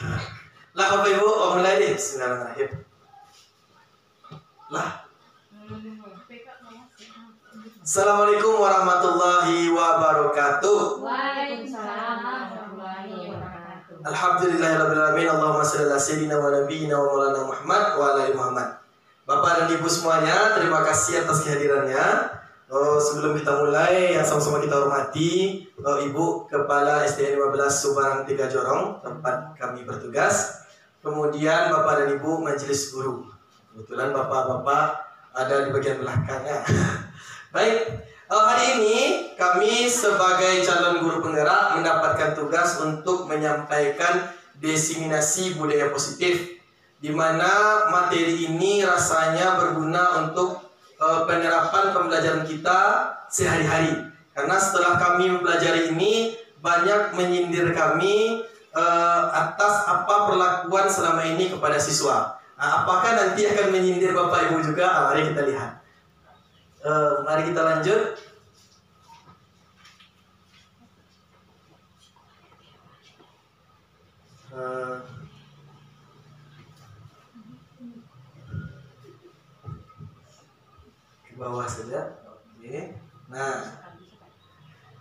Lah Bapak Ibu, mulai deh. Bismillahirrahmanirrahim. Lah. Assalamualaikum warahmatullahi wabarakatuh. Waalaikumsalam warahmatullahi wabarakatuh. Alhamdulillahirrahmanirrahim. Allahumma shalli ala sayyidina wa nabiyina wa maulana Muhammad wa ala ali Muhammad. Bapak dan Ibu semuanya, terima kasih atas kehadirannya. Sebelum kita mulai, yang sama-sama kita hormati Ibu Kepala SDN 15 Subang 3 Jorong, tempat kami bertugas. Kemudian Bapak dan Ibu Majelis Guru. Kebetulan Bapak-bapak ada di bagian belakangnya. Baik, hari ini kami sebagai calon guru penggerak mendapatkan tugas untuk menyampaikan diseminasi budaya positif, di mana materi ini rasanya berguna untuk penerapan pembelajaran kita sehari-hari. Karena setelah kami mempelajari ini, banyak menyindir kami atas apa perlakuan selama ini kepada siswa. Apakah nanti akan menyindir Bapak Ibu juga? Mari kita lihat. Mari kita lanjut. Ke bawah saja. Oke. Nah,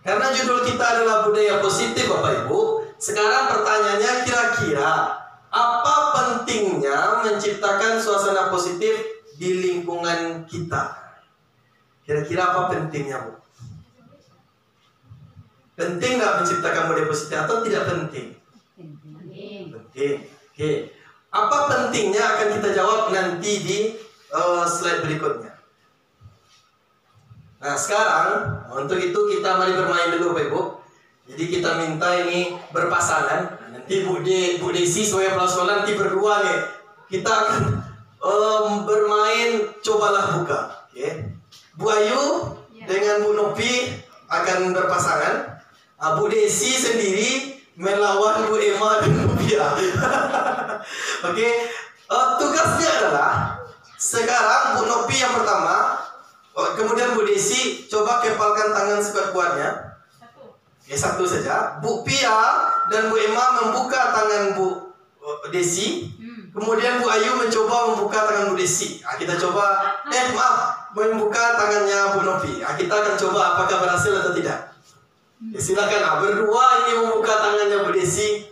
karena judul kita adalah budaya positif Bapak Ibu, sekarang pertanyaannya kira-kira apa pentingnya menciptakan suasana positif di lingkungan kita? Kira-kira apa pentingnya, Bu? Penting nggak menciptakan budaya positif atau tidak penting? Penting. Oke. Apa pentingnya akan kita jawab nanti di slide berikutnya. Nah, sekarang untuk itu kita mari bermain dulu, Pak Ibu. Jadi kita minta ini berpasangan. Nanti Bu Desi sebagai kepala sekolah nanti berdua nih. Kita akan bermain cobalah buka. Oke. Bu Ayu dengan Bu Nopi akan berpasangan. Bu Desi sendiri melawan Bu Emma dan Bu Pia. Oke. Tugasnya adalah sekarang Bu Nopi yang pertama, kemudian Bu Desi coba kepalkan tangan sekuat-kuatnya. Satu saja. Bu Pia dan Bu Emma membuka tangan Bu Desi. Kemudian Bu Ayu mencoba membuka tangan Bu Desi. Kita coba, membuka tangannya Bu Nopi. Kita akan coba apakah berhasil atau tidak. Silakan, berdua ini membuka tangannya Bu Desi.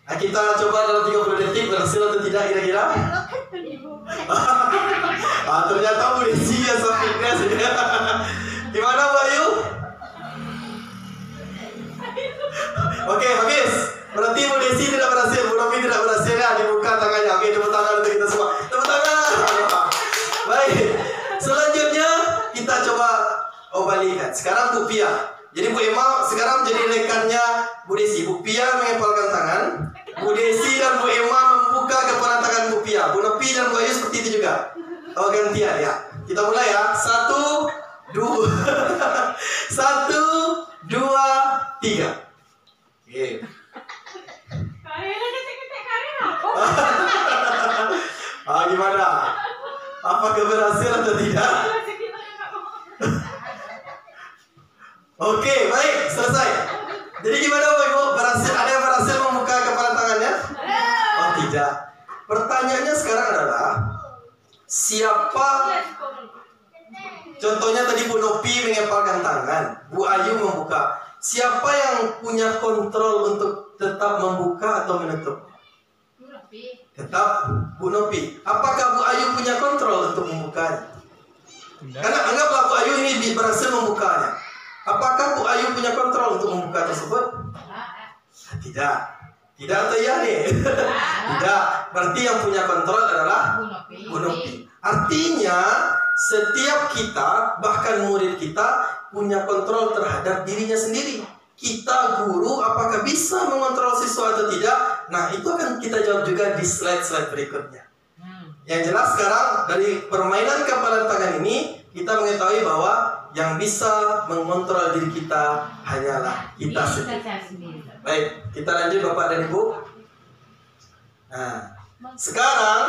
Kita coba dalam 30 detik berhasil atau tidak kira-kira. Ternyata Bu Desi yang fitness. Gimana Bu Ayu? Oke, habis. Berarti Bu Desi tidak berhasil, Bu Nopi tidak berhasil ya, dibuka tangannya. Oke, tepuk tangan untuk kita semua. Tepuk tangan. Baik. Selanjutnya kita coba balikan. Sekarang Bu Pia. Jadi Bu Emma sekarang menjadi rekannya Bu Desi. Bu Pia mengepalkan tangan. Bu Desi dan Bu Emma membuka kepalan tangan Bu Pia. Bu Nopi dan Bu Ayu seperti itu juga. Gantian ya. Kita mulai ya. 1, 2, 1, 2, 3. Oke. Gimana? Apakah berhasil atau tidak? Oke, baik, selesai. Jadi gimana Bapak Ibu? Berhasil? Ada yang berhasil membuka kepala tangannya? Oh, tidak. Pertanyaannya sekarang adalah siapa? Contohnya tadi Bu Nopi mengepalkan tangan, Bu Ayu membuka. Siapa yang punya kontrol untuk tetap membuka atau menutup? Tetap Bu Nopi. Apakah Bu Ayu punya kontrol untuk membukanya? Karena anggaplah Bu Ayu ini berhasil membukanya. Apakah Bu Ayu punya kontrol untuk membuka tersebut? Tidak. Tidak atau iya nih? Tidak. Berarti yang punya kontrol adalah Bu Nopi. Artinya setiap kita, bahkan murid kita, punya kontrol terhadap dirinya sendiri. Kita guru apakah bisa mengontrol siswa atau tidak? Nah, itu akan kita jawab juga di slide-slide berikutnya. Yang jelas sekarang dari permainan kepalan tangan ini kita mengetahui bahwa yang bisa mengontrol diri kita hanyalah kita sendiri. Baik, kita lanjut Bapak dan Ibu. Nah, sekarang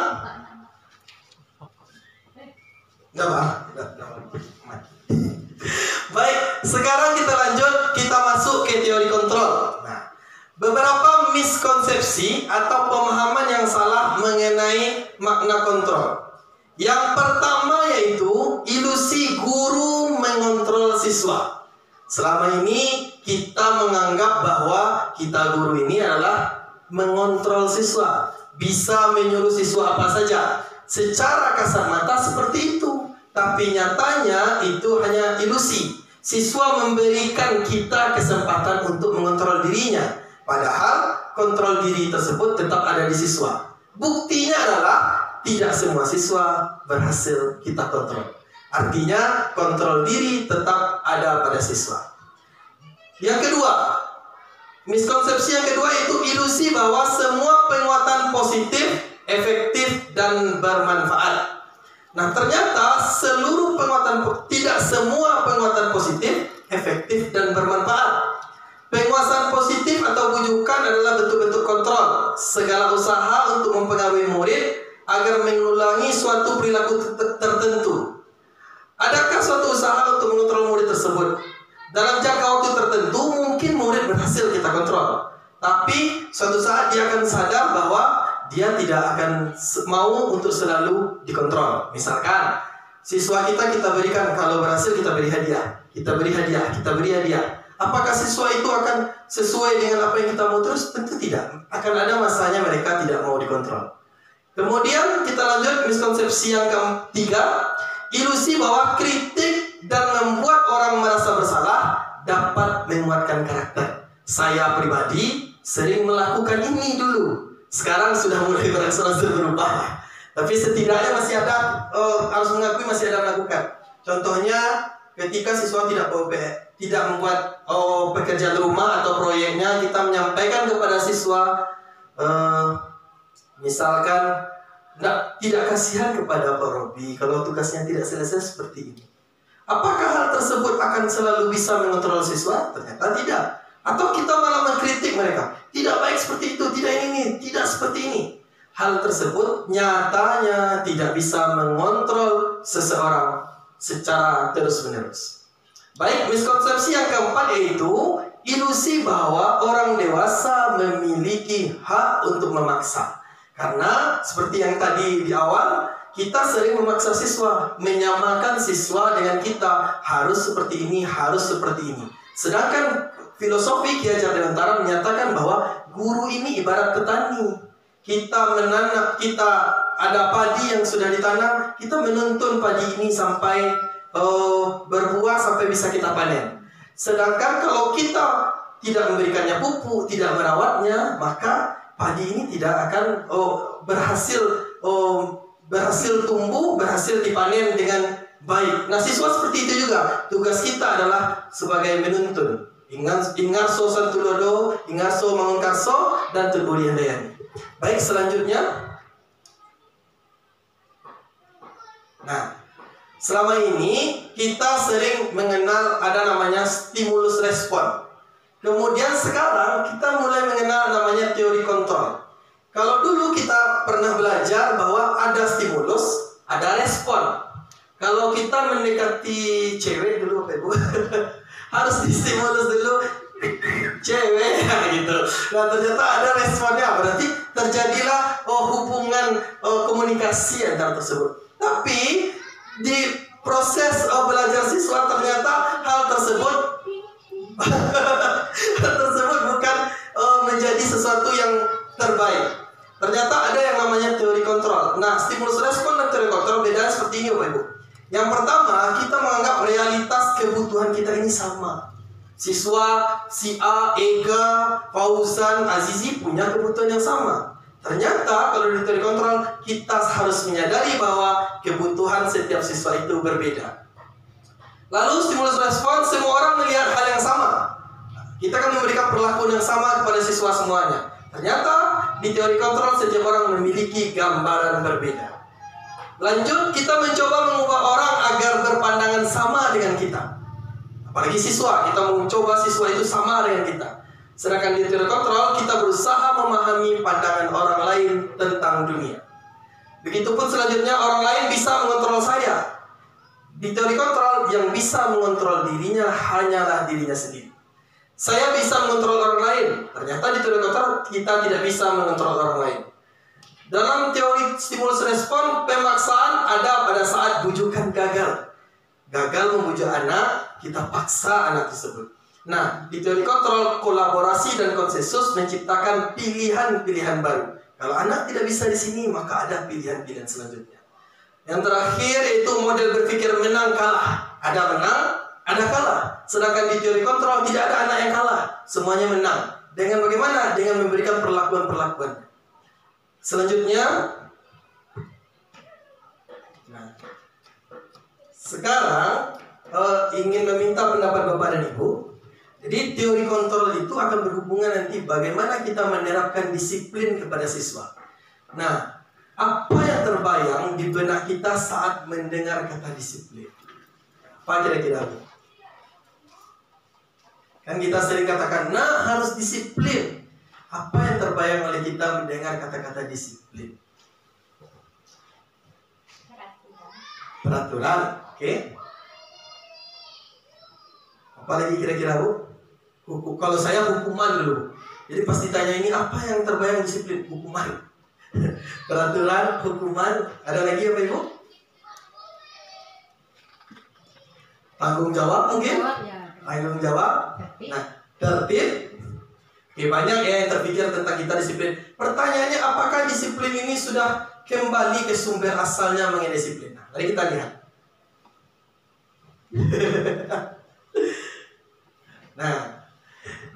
Baik, sekarang kita lanjut, kita masuk ke teori kontrol. Nah, Beberapa miskonsepsi atau pemahaman yang salah mengenai makna kontrol. Yang pertama yaitu ilusi guru mengontrol siswa. Selama ini kita menganggap bahwa kita guru ini adalah mengontrol siswa, bisa menyuruh siswa apa saja. Secara kasat mata seperti itu, tapi nyatanya itu hanya ilusi. Siswa memberikan kita kesempatan untuk mengontrol dirinya, padahal kontrol diri tersebut tetap ada di siswa. Buktinya adalah tidak semua siswa berhasil kita kontrol. Artinya kontrol diri tetap ada pada siswa. Yang kedua, miskonsepsi yang kedua itu ilusi bahwa semua penguatan positif, efektif, dan bermanfaat. Nah, ternyata tidak semua penguatan positif, efektif, dan bermanfaat. Penguasaan positif atau bujukan adalah bentuk-bentuk kontrol. Segala usaha untuk mempengaruhi murid agar mengulangi suatu perilaku tertentu. Adakah suatu usaha untuk mengontrol murid tersebut? Dalam jangka waktu tertentu mungkin murid berhasil kita kontrol, tapi suatu saat dia akan sadar bahwa dia tidak akan mau untuk selalu dikontrol. Misalkan siswa kita berikan, kalau berhasil kita beri hadiah, kita beri hadiah. Apakah siswa itu akan sesuai dengan apa yang kita mau terus? Tentu tidak. Akan ada masanya mereka tidak mau dikontrol. Kemudian kita lanjut miskonsepsi yang ketiga, ilusi bahwa kritik dan membuat orang merasa bersalah dapat menguatkan karakter. Saya pribadi sering melakukan ini dulu. Sekarang sudah mulai berangsur-angsur berubah. Tapi setidaknya masih ada, harus mengakui masih ada melakukan. Contohnya ketika siswa tidak membuat pekerjaan rumah atau proyeknya, kita menyampaikan kepada siswa, misalkan tidak kasihan kepada Pak Robi kalau tugasnya tidak selesai seperti ini. Apakah hal tersebut akan selalu bisa mengontrol siswa? Ternyata tidak. Atau kita malah mengkritik mereka, tidak baik seperti itu, tidak ini, tidak seperti ini. Hal tersebut nyatanya tidak bisa mengontrol seseorang secara terus-menerus. Baik, miskonsepsi yang keempat yaitu ilusi bahwa orang dewasa memiliki hak untuk memaksa. Karena seperti yang tadi di awal, kita sering memaksa siswa, menyamakan siswa dengan kita, harus seperti ini, harus seperti ini. Sedangkan filosofi Ki Hajar Dewantara menyatakan bahwa guru ini ibarat petani. Kita menanam, kita ada padi yang sudah ditanam, kita menuntun padi ini sampai berbuah, sampai bisa kita panen. Sedangkan kalau kita tidak memberikannya pupuk, tidak merawatnya, maka padi ini tidak akan berhasil tumbuh, berhasil dipanen dengan baik. Nah, siswa seperti itu juga. Tugas kita adalah sebagai menuntun. Ingarso Santulodo, Ingarso Mangunkarso, dan Tulburi Handayani. Baik, selanjutnya. Nah, selama ini kita sering mengenal ada namanya stimulus respon. Kemudian sekarang kita mulai mengenal namanya teori kontrol. Kalau dulu kita pernah belajar bahwa ada stimulus, ada respon. Kalau kita mendekati cewek dulu, Bapak Ibu, harus distimulus dulu cewek gitu. Nah, ternyata ada responnya, berarti terjadilah hubungan komunikasi antara tersebut. Tapi di proses belajar siswa ternyata hal tersebut bukan menjadi sesuatu yang terbaik. Ternyata ada yang namanya teori kontrol. Nah, stimulus respon dan teori kontrol bedanya seperti ini, Bapak Ibu. Yang pertama, kita menganggap realitas kebutuhan kita ini sama. Siswa si A, Ega, Fauzan, Azizi punya kebutuhan yang sama. Ternyata kalau di teori kontrol, kita harus menyadari bahwa kebutuhan setiap siswa itu berbeda. Lalu stimulus respon, semua orang melihat hal yang sama. Kita akan memberikan perlakuan yang sama kepada siswa semuanya. Ternyata di teori kontrol setiap orang memiliki gambaran berbeda. Lanjut, kita mencoba mengubah orang agar berpandangan sama dengan kita. Apalagi siswa, kita mencoba siswa itu sama dengan kita. Sedangkan di teori kontrol, kita berusaha memahami pandangan orang lain tentang dunia. Begitupun selanjutnya, orang lain bisa mengontrol saya. Di teori kontrol, yang bisa mengontrol dirinya hanyalah dirinya sendiri. Saya bisa mengontrol orang lain. Ternyata di teori kontrol kita tidak bisa mengontrol orang lain. Dalam teori stimulus respon, pemaksaan ada pada saat bujukan gagal. Gagal membujuk anak, kita paksa anak tersebut. Nah, di teori kontrol, kolaborasi dan konsensus menciptakan pilihan-pilihan baru. Kalau anak tidak bisa di sini, maka ada pilihan-pilihan selanjutnya. Yang terakhir yaitu model berpikir menang kalah. Ada menang, ada kalah. Sedangkan di teori kontrol tidak ada anak yang kalah, semuanya menang. Dengan bagaimana? Dengan memberikan perlakuan-perlakuan. Selanjutnya, nah, sekarang ingin meminta pendapat Bapak dan Ibu. Jadi teori kontrol itu akan berhubungan nanti bagaimana kita menerapkan disiplin kepada siswa. Nah, apa yang terbayang di benak kita saat mendengar kata disiplin? Apa kira-kira? Kan kita sering katakan, nah harus disiplin. Apa yang terbayang oleh kita mendengar kata-kata disiplin? Peraturan, oke? Apalagi kira-kira Bu? Kalau saya hukuman dulu. Jadi pas ditanya ini apa yang terbayang disiplin? Hukuman. Peraturan, hukuman. Ada lagi apa Ibu? Tanggung jawab mungkin? Tanggung jawab. Nah, tertib. Oke, banyak ya yang terpikir tentang kita disiplin. Pertanyaannya, apakah disiplin ini sudah kembali ke sumber asalnya mengenai disiplin? Nah, mari kita lihat. Nah,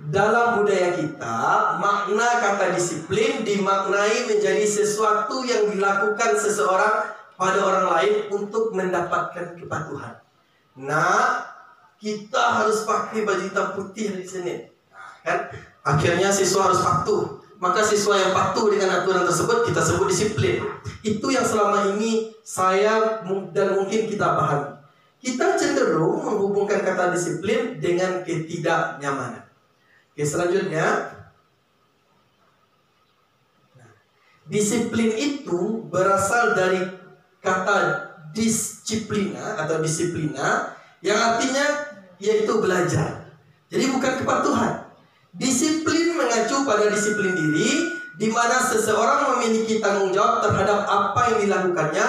dalam budaya kita, makna kata disiplin dimaknai menjadi sesuatu yang dilakukan seseorang pada orang lain untuk mendapatkan kepatuhan. Nah, kita harus pakai baju hitam putih hari Senin. Nah, kan? Akhirnya siswa harus patuh. Maka siswa yang patuh dengan aturan tersebut kita sebut disiplin. Itu yang selama ini saya dan mungkin kita pahami. Kita cenderung menghubungkan kata disiplin dengan ketidaknyamanan. Oke, selanjutnya, nah, disiplin itu berasal dari kata disiplina atau disiplina yang artinya yaitu belajar. Jadi bukan kepatuhan. Disiplin mengacu pada disiplin diri, di mana seseorang memiliki tanggung jawab terhadap apa yang dilakukannya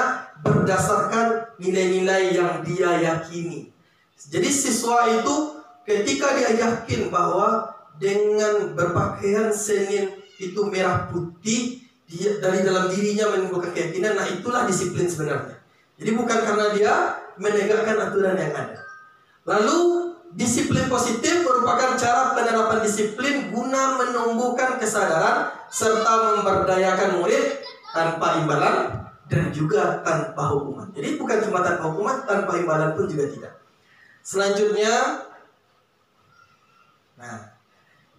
berdasarkan nilai-nilai yang dia yakini. Jadi siswa itu ketika dia yakin bahwa dengan berpakaian Senin itu merah putih, dia dari dalam dirinya menimbulkan keyakinan. Nah, itulah disiplin sebenarnya. Jadi bukan karena dia menegakkan aturan yang ada. Lalu disiplin positif merupakan cara penerapan disiplin guna menumbuhkan kesadaran serta memberdayakan murid tanpa imbalan dan juga tanpa hukuman. Jadi bukan cuma tanpa hukuman, tanpa imbalan pun juga tidak. Selanjutnya, nah,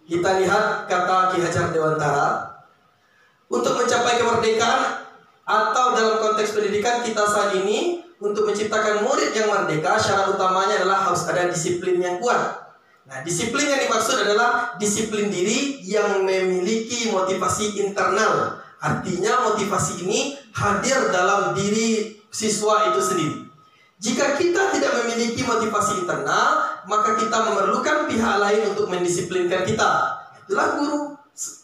kita lihat kata Ki Hajar Dewantara. Untuk mencapai kemerdekaan atau dalam konteks pendidikan kita saat ini, untuk menciptakan murid yang merdeka, syarat utamanya adalah harus ada disiplin yang kuat. Nah, disiplin yang dimaksud adalah disiplin diri yang memiliki motivasi internal. Artinya motivasi ini hadir dalam diri siswa itu sendiri. Jika kita tidak memiliki motivasi internal, maka kita memerlukan pihak lain untuk mendisiplinkan kita. Itulah guru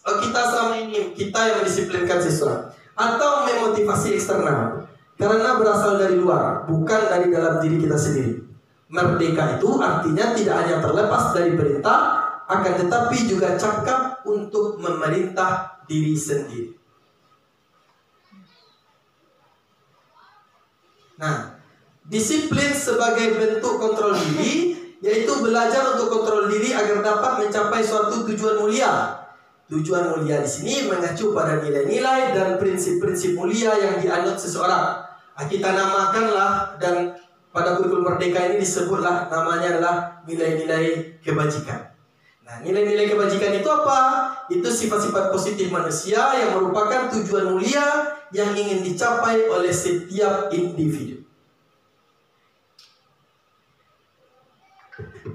kita selama ini, kita yang mendisiplinkan siswa. Atau memotivasi eksternal, karena berasal dari luar, bukan dari dalam diri kita sendiri. Merdeka itu artinya tidak hanya terlepas dari perintah, akan tetapi juga cakap untuk memerintah diri sendiri. Nah, disiplin sebagai bentuk kontrol diri, yaitu belajar untuk kontrol diri agar dapat mencapai suatu tujuan mulia. Tujuan mulia di sini mengacu pada nilai-nilai dan prinsip-prinsip mulia yang dianut seseorang. Kita namakanlah, dan pada kurikulum merdeka ini disebutlah namanya adalah nilai-nilai kebajikan. Nah, nilai-nilai kebajikan itu apa? Itu sifat-sifat positif manusia yang merupakan tujuan mulia yang ingin dicapai oleh setiap individu.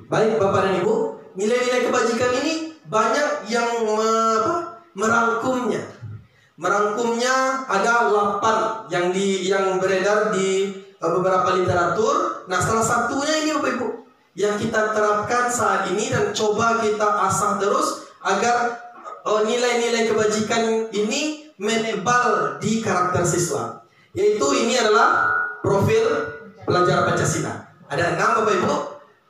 Baik Bapak dan Ibu, nilai-nilai kebajikan ini banyak yang merangkumnya. Merangkumnya ada 8 yang beredar di beberapa literatur. Nah, salah satunya ini Bapak Ibu, yang kita terapkan saat ini dan coba kita asah terus agar nilai-nilai kebajikan ini menebal di karakter siswa. Yaitu ini adalah profil pelajar Pancasila. Ada 6 Bapak Ibu.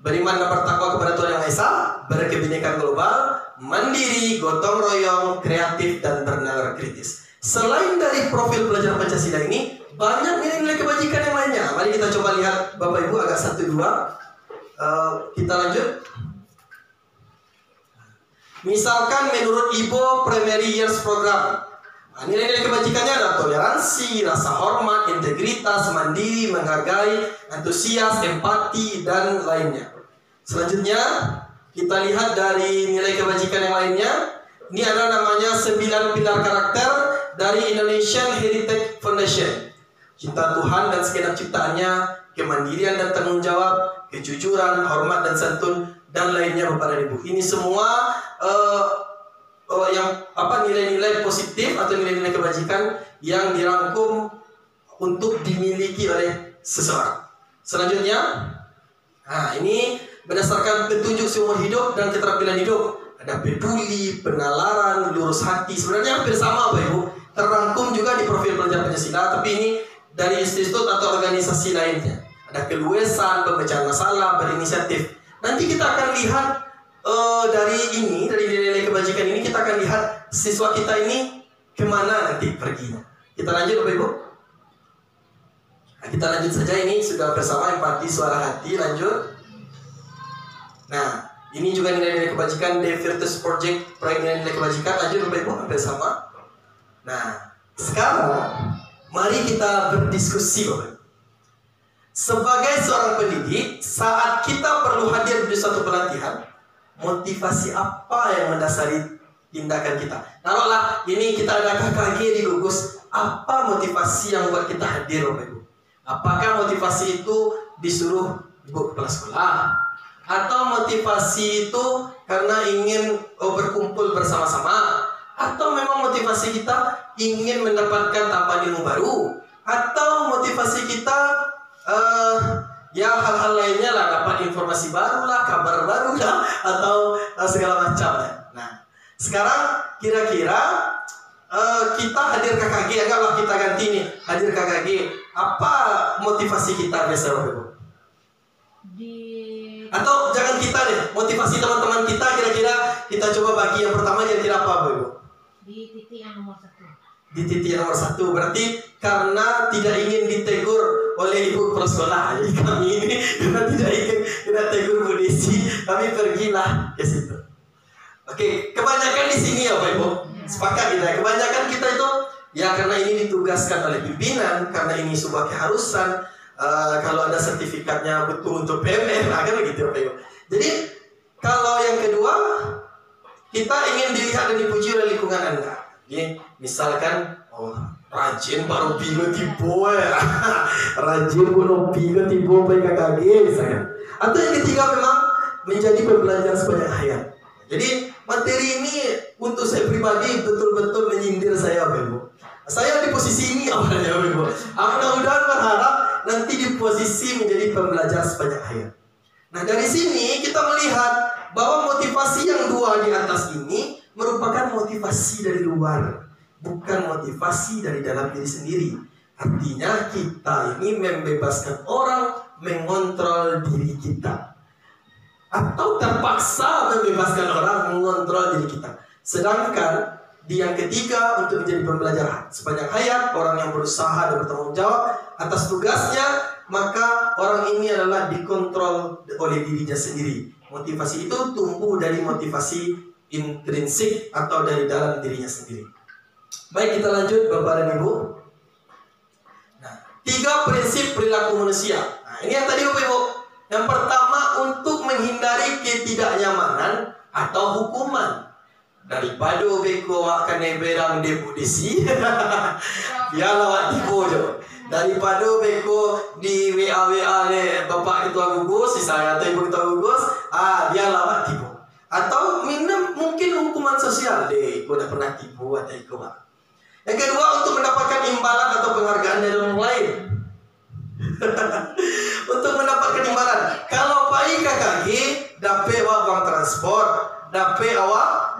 Beriman dan bertakwa kepada Tuhan Yang Maha Esa, berkebinekaan global, mandiri, gotong royong, kreatif, dan bernalar kritis. Selain dari profil pelajar Pancasila ini, banyak nilai-nilai kebajikan yang lainnya. Mari kita coba lihat Bapak Ibu agak 1-2. Kita lanjut. Misalkan menurut IBO Primary Years Program, nilai-nilai kebajikannya ada toleransi, rasa hormat, integritas, mandiri, menghargai, antusias, empati, dan lainnya. Selanjutnya, kita lihat dari nilai kebajikan yang lainnya. Ini ada namanya 9 pilar karakter dari Indonesian Heritage Foundation. Cinta Tuhan dan segenap ciptaannya, kemandirian dan tanggung jawab, kejujuran, hormat dan santun, dan lainnya Bapak dan Ibu. Ini semua nilai-nilai positif atau nilai-nilai kebajikan yang dirangkum untuk dimiliki oleh seseorang. Selanjutnya, ini berdasarkan petunjuk seumur hidup dan keterampilan hidup. Ada peduli, penalaran, lurus hati. Sebenarnya hampir sama Bapak Ibu. Terangkum juga di profil pelajar Pancasila, tapi ini dari institut atau organisasi lainnya. Ada keluasan, pemecahan masalah, berinisiatif. Nanti kita akan lihat dari nilai-nilai kebajikan ini, kita akan lihat siswa kita ini kemana nanti perginya. Kita lanjut Bapak Ibu. Nah, kita lanjut saja, ini sudah bersama empati, suara hati, lanjut. Nah, ini juga nilai-nilai kebajikan The Virtus Project, proyek nilai-nilai kebajikan, lanjut Bapak Ibu, hampir sama. Nah, sekarang mari kita berdiskusi Bapak Ibu. Sebagai seorang pendidik, saat kita perlu hadir di suatu pelatihan, motivasi apa yang mendasari tindakan kita? Taruhlah ini kita ada KKG di gugus, apa motivasi yang buat kita hadir Bapak Ibu? Apakah motivasi itu disuruh ibu kepala sekolah? Atau motivasi itu karena ingin berkumpul bersama-sama? Atau memang motivasi kita ingin mendapatkan tambahan ilmu baru? Atau motivasi kita hal-hal lainnya lah, dapat informasi baru lah, kabar baru lah, atau segala macam ya. Nah, sekarang kira-kira kita hadir KKG, anggaplah kita ganti nih, hadir KKG. Apa motivasi kita biasa Bapak Ibu? Atau jangan kita deh, motivasi teman-teman kita kira-kira kita coba bagi. Yang pertama kira-kira apa Bapak Ibu? Di titik yang nomor 1. Di titik nomor 1 berarti karena tidak ingin ditegur oleh ibu kepala sekolah. Jadi kami ini karena tidak ingin kita tegur Bu Desi, kami pergilah ke situ. Oke, kebanyakan di sini ya Pak Ibu. Sepakat kita. Kebanyakan kita itu ya karena ini ditugaskan oleh pimpinan, karena ini sebuah keharusan. Kalau ada sertifikatnya betul untuk PMR, kan begitu Pak Ibu. Jadi kalau yang kedua, kita ingin dilihat dan dipuji oleh lingkungan Anda. Ini misalkan rajin baru pigo tibo ya. Rajin bunuh pigo tibo PKKG misalnya. Atau yang ketiga memang menjadi pembelajar sepanjang hayat. Jadi materi ini untuk saya pribadi betul-betul menyindir saya Bapak Ibu. Saya di posisi ini awalnya Bapak Ibu. Mudah-mudahan berharap nanti di posisi menjadi pembelajar sepanjang hayat. Nah dari sini kita melihat bahwa motivasi yang dua di atas ini merupakan motivasi dari luar, bukan motivasi dari dalam diri sendiri. Artinya kita ini membebaskan orang mengontrol diri kita, atau terpaksa membebaskan orang mengontrol diri kita. Sedangkan di yang ketiga, untuk menjadi pembelajar sepanjang hayat, orang yang berusaha dan bertanggung jawab atas tugasnya, maka orang ini adalah dikontrol oleh dirinya sendiri. Motivasi itu tumbuh dari motivasi intrinsik atau dari dalam dirinya sendiri. Baik, kita lanjut Bapak dan Ibu. Nah, 3 prinsip perilaku manusia. Nah, ini yang tadi Bapak Ibu. Yang pertama, untuk menghindari ketidaknyamanan atau hukuman. Daripada beko akan neberang de Bu Desi. Ya lawat tipu jo. Daripada beko di WA le Bapak Ketua Gugus, si saya atau Ibu Ketua Gugus, dia lawat tipu. Atau mungkin hukuman sosial deh, aku udah pernah tipu atau itu Pak. Yang kedua, untuk mendapatkan imbalan atau penghargaan dari orang lain. untuk mendapatkan imbalan. Kalau pai KKG dapat uang transport, dapat awak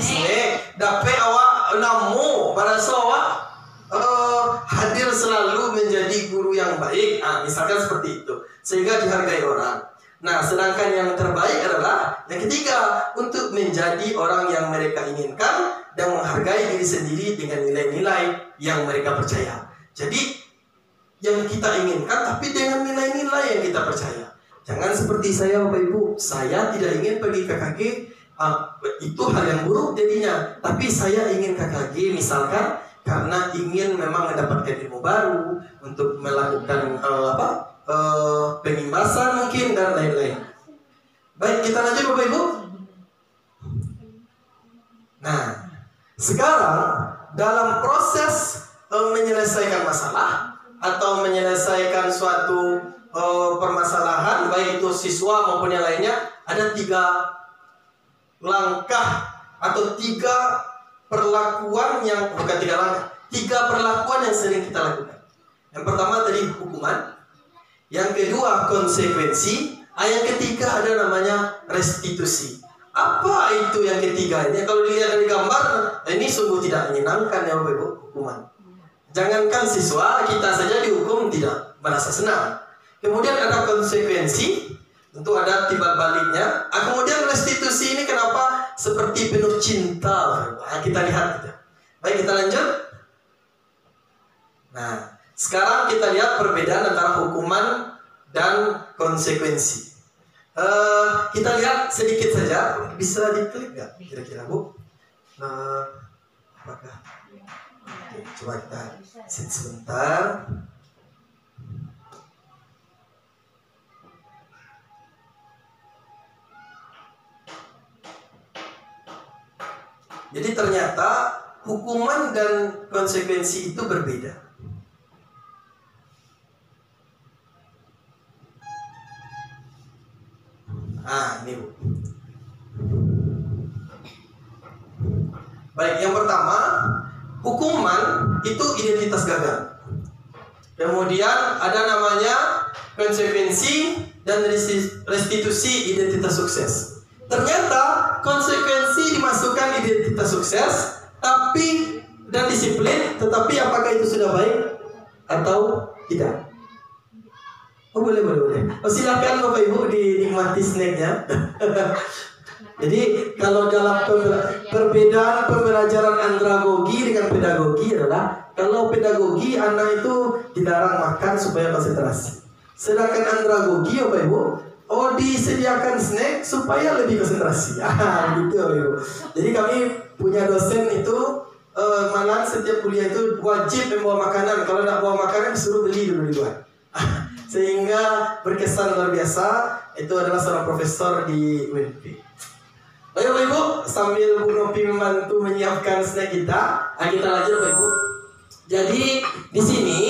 snack, dapat awak namu pada awak hadir selalu menjadi guru yang baik. Misalkan seperti itu, sehingga dihargai orang. Nah, sedangkan yang terbaik adalah yang ketiga, untuk menjadi orang yang mereka inginkan dan menghargai diri sendiri dengan nilai-nilai yang mereka percaya. Jadi yang kita inginkan tapi dengan nilai-nilai yang kita percaya. Jangan seperti saya Bapak Ibu, saya tidak ingin pergi KKG, itu hal yang buruk jadinya. Tapi saya ingin KKG misalkan karena ingin memang mendapatkan ilmu baru, untuk melakukan pengimbasan mungkin dan lain-lain. Baik, kita lanjut Bapak Ibu. Nah, sekarang dalam proses menyelesaikan masalah atau menyelesaikan suatu permasalahan, baik itu siswa maupun yang lainnya, ada 3 langkah atau 3 perlakuan yang bukan 3 langkah, 3 perlakuan yang sering kita lakukan. Yang pertama tadi hukuman, yang kedua konsekuensi, yang ketiga ada namanya restitusi. Apa itu yang ketiga ini? Kalau dilihat dari gambar, ini sungguh tidak menyenangkan ya Bapak Ibu, hukuman. Jangankan siswa, kita saja dihukum tidak merasa senang. Kemudian ada konsekuensi, tentu ada timbal baliknya. Kemudian restitusi ini kenapa seperti penuh cinta? Kita lihat gitu. Baik, kita lanjut. Nah, sekarang kita lihat perbedaan antara hukuman dan konsekuensi. Kita lihat sedikit saja. Bisa diklik nggak kira-kira Bu? Apakah? Oke, coba kita sit sebentar. Jadi ternyata hukuman dan konsekuensi itu berbeda. Ini Bu. Baik, yang pertama, hukuman itu identitas gagal. Kemudian ada namanya konsekuensi dan restitusi identitas sukses. Ternyata konsekuensi dimasukkan identitas sukses, tapi dan disiplin, tetapi apakah itu sudah baik atau tidak? Boleh. Silakan Bapak Ibu dinikmati snacknya. Jadi kalau dalam perbedaan pembelajaran andragogi dengan pedagogi adalah, kalau pedagogi anak itu dilarang makan supaya konsentrasi. Sedangkan andragogi Bapak Ibu, disediakan snack supaya lebih konsentrasi. Gitu Bapak Ibu. Jadi kami punya dosen itu malah setiap kuliah itu wajib membawa makanan. Kalau tidak bawa makanan disuruh beli dulu di luar. Sehingga berkesan luar biasa. Itu adalah seorang profesor di UNP. Ayo Bapak Ibu, sambil Bu Nopi membantu menyiapkan snack kita, kita lanjut Bapak Ibu. Jadi di sini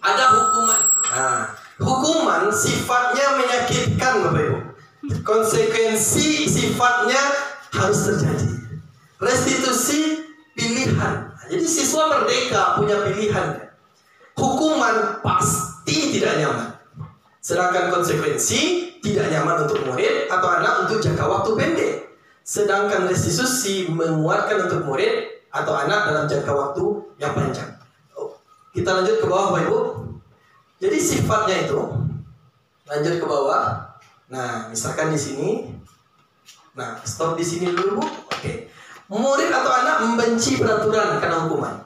ada hukuman. Hukuman sifatnya menyakitkan Bapak Ibu. Konsekuensi sifatnya harus terjadi. Restitusi pilihan. Jadi siswa merdeka punya pilihan. Hukuman pasti tidak nyaman. Sedangkan konsekuensi tidak nyaman untuk murid atau anak untuk jangka waktu pendek. Sedangkan restitusi menguatkan untuk murid atau anak dalam jangka waktu yang panjang. Kita lanjut ke bawah Bapak Ibu. Jadi sifatnya itu, lanjut ke bawah. Nah, misalkan di sini. Nah, stop di sini dulu Bu. Oke. Murid atau anak membenci peraturan karena hukuman.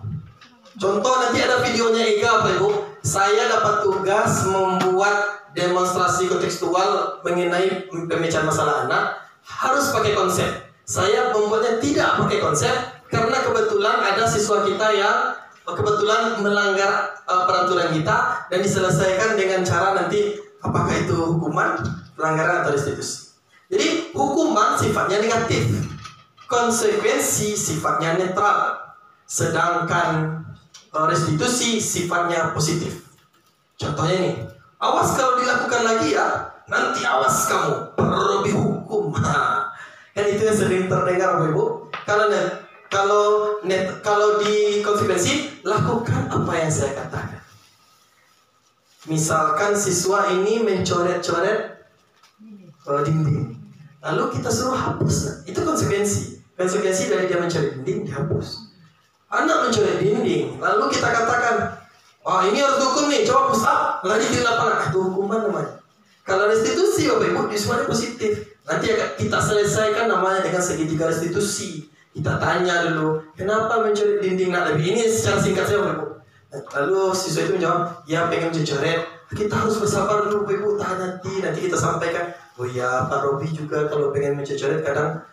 Contoh nanti ada videonya Ega Bapak Ibu. Saya dapat tugas membuat demonstrasi kontekstual mengenai pemecahan masalah anak. Harus pakai konsep. Saya membuatnya tidak pakai konsep karena kebetulan ada siswa kita yang kebetulan melanggar peraturan kita dan diselesaikan dengan cara nanti apakah itu hukuman, pelanggaran atau restitusi. Jadi hukuman sifatnya negatif, konsekuensi sifatnya netral, sedangkan restitusi sifatnya positif. Contohnya ini, awas kalau dilakukan lagi ya, nanti awas kamu perlu dihukum. Kan itu yang sering terdengar Bapak Ibu. Kalau di konsekuensi, lakukan apa yang saya katakan. Misalkan siswa ini mencoret-coret dinding, lalu kita suruh hapus. Itu konsekuensi. Konsekuensi dari dia mencoret dinding, dihapus. Anak mencoret dinding, lalu kita katakan, ini harus dihukum nih, coba push up, lari di lapangan. Itu hukuman namanya. Kalau restitusi, Bapak Ibu, semuanya positif. Nanti kita selesaikan namanya dengan segitiga restitusi. Kita tanya dulu, kenapa mencoret dinding nak lebih? Ini secara singkat saja, Bapak Ibu. Lalu siswa itu menjawab, ya pengen mencoret. Kita harus bersabar dulu, Bapak Ibu, tahan nanti kita sampaikan. Oh ya, Pak Robi juga kalau pengen mencoret kadang,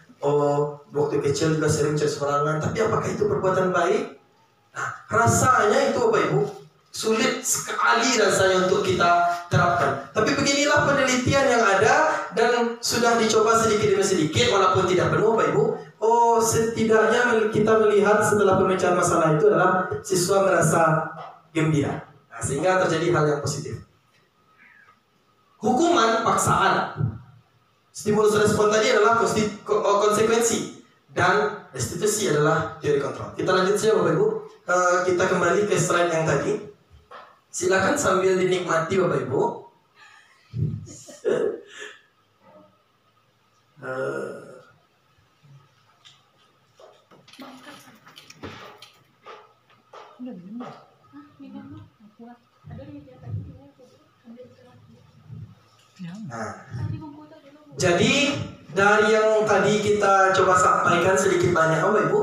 waktu kecil juga sering mencoret sembarangan. Tapi apakah itu perbuatan baik? Nah, rasanya itu, Bapak Ibu, sulit sekali rasanya untuk kita terapkan. Tapi beginilah penelitian yang ada dan sudah dicoba sedikit demi sedikit, walaupun tidak penuh, Bapak Ibu. Setidaknya kita melihat setelah pemecahan masalah itu adalah siswa merasa gembira. Nah, sehingga terjadi hal yang positif. Hukuman paksaan, stimulus respon tadi adalah konsekuensi, dan restitusi adalah teori kontrol. Kita lanjut saja, Bapak Ibu. Kita kembali ke slide yang tadi. Silakan sambil dinikmati, Bapak Ibu. Nah, jadi dari yang tadi kita coba sampaikan sedikit banyak, Bapak Ibu,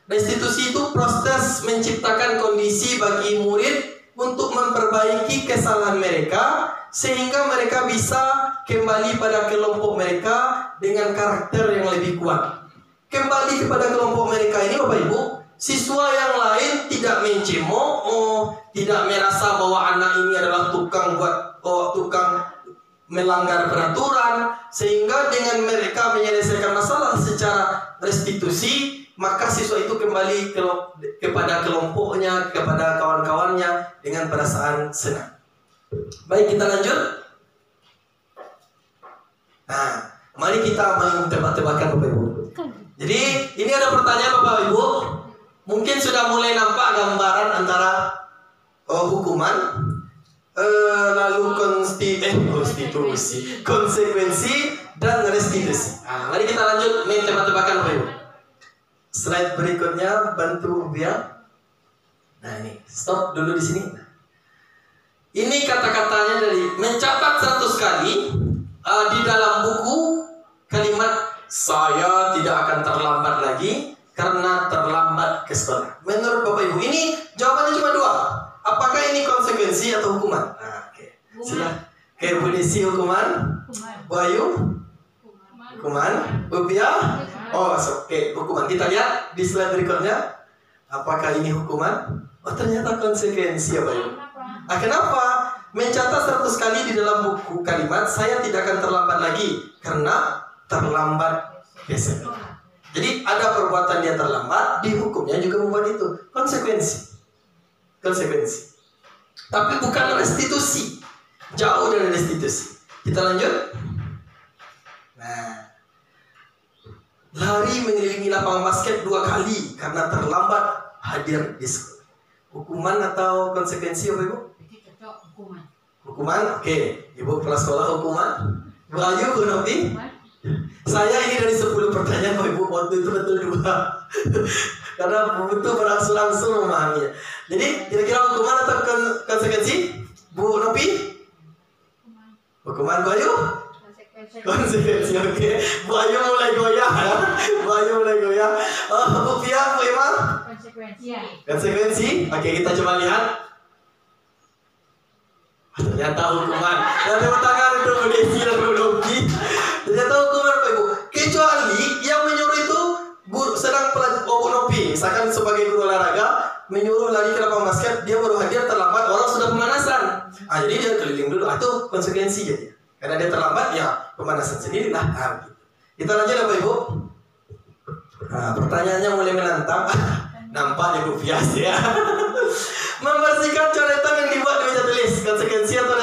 restitusi itu proses menciptakan kondisi bagi murid untuk memperbaiki kesalahan mereka sehingga mereka bisa kembali pada kelompok mereka dengan karakter yang lebih kuat. Kembali kepada kelompok mereka ini, Bapak Ibu, siswa yang lain tidak mencemooh, tidak merasa bahwa anak ini adalah tukang melanggar peraturan, sehingga dengan mereka menyelesaikan masalah secara restitusi, maka siswa itu kembali kepada kelompoknya, kepada kawan-kawannya dengan perasaan senang. Baik, kita lanjut. Nah, mari kita main tebak-tebakan, Bapak Ibu. Jadi ini ada pertanyaan, Bapak Ibu. Mungkin sudah mulai nampak gambaran antara hukuman, lalu konstitusi, konsekuensi, dan restitusi. Nah, mari kita lanjut main tebak-tebakan, Bapak Ibu. Slide berikutnya, bantu biar. Nah, ini stop dulu di sini. Ini kata-katanya dari mencatat 100 kali di dalam buku kalimat saya tidak akan terlambat lagi karena terlambat ke sekolah. Menurut Bapak Ibu, ini jawabannya cuma 2. Apakah ini konsekuensi atau hukuman? Nah, oke. Silakan. Polisi hukuman. Bu Ayu? Hukuman. Bu Pia? Oke, hukuman. Kita lihat di slide berikutnya. Apakah ini hukuman? Ternyata konsekuensi, Bapak Ibu. Kenapa? Mencatat 100 kali di dalam buku kalimat saya tidak akan terlambat lagi karena terlambat ke sekolah. Jadi ada perbuatan dia terlambat, dihukumnya juga membuat itu konsekuensi. Tapi bukan restitusi. Jauh dari restitusi. Kita lanjut. Nah, lari mengelilingi lapangan basket 2 kali karena terlambat hadir di sekolah. Hukuman atau konsekuensi, Bapak Ibu? Hukuman, oke. Ibu kepala sekolah hukuman. Bu Ayu, Bu Novi. Saya ini dari 10 pertanyaan, Bapak Ibu, waktu itu betul 2. Karena butuh berangsur-angsur memahaminya. Jadi kira-kira hukuman atau konsekuensi? Bu Novi? Hukuman. Bu Ayu? Konsekuensi, oke. Bu Ayu mulai goyah. Bu Pia, Bu Iman? Konsekuensi. Oke, kita coba lihat. Ternyata hukuman. Dan tepuk tangan untuk Bu Desi dan Bu Novi. Ternyata hukuman, Pak Ibu. Kecuali yang menyuruh itu guru sedang pelajar, Bu Novi, misalkan sebagai guru olahraga menyuruh lari ke lapangan basket, dia baru hadir terlambat, orang sudah pemanasan. Jadi dia keliling dulu. Itu konsekuensi jadi. Karena dia terlambat, ya pemanasan sendiri lah. Gitu. Kita lanjut, Bapak Ibu. Pertanyaannya mulai menantang. Nampaknya Bu Fias ya. Membersihkan coretan yang dibuat di meja tulis, konsekuensi atau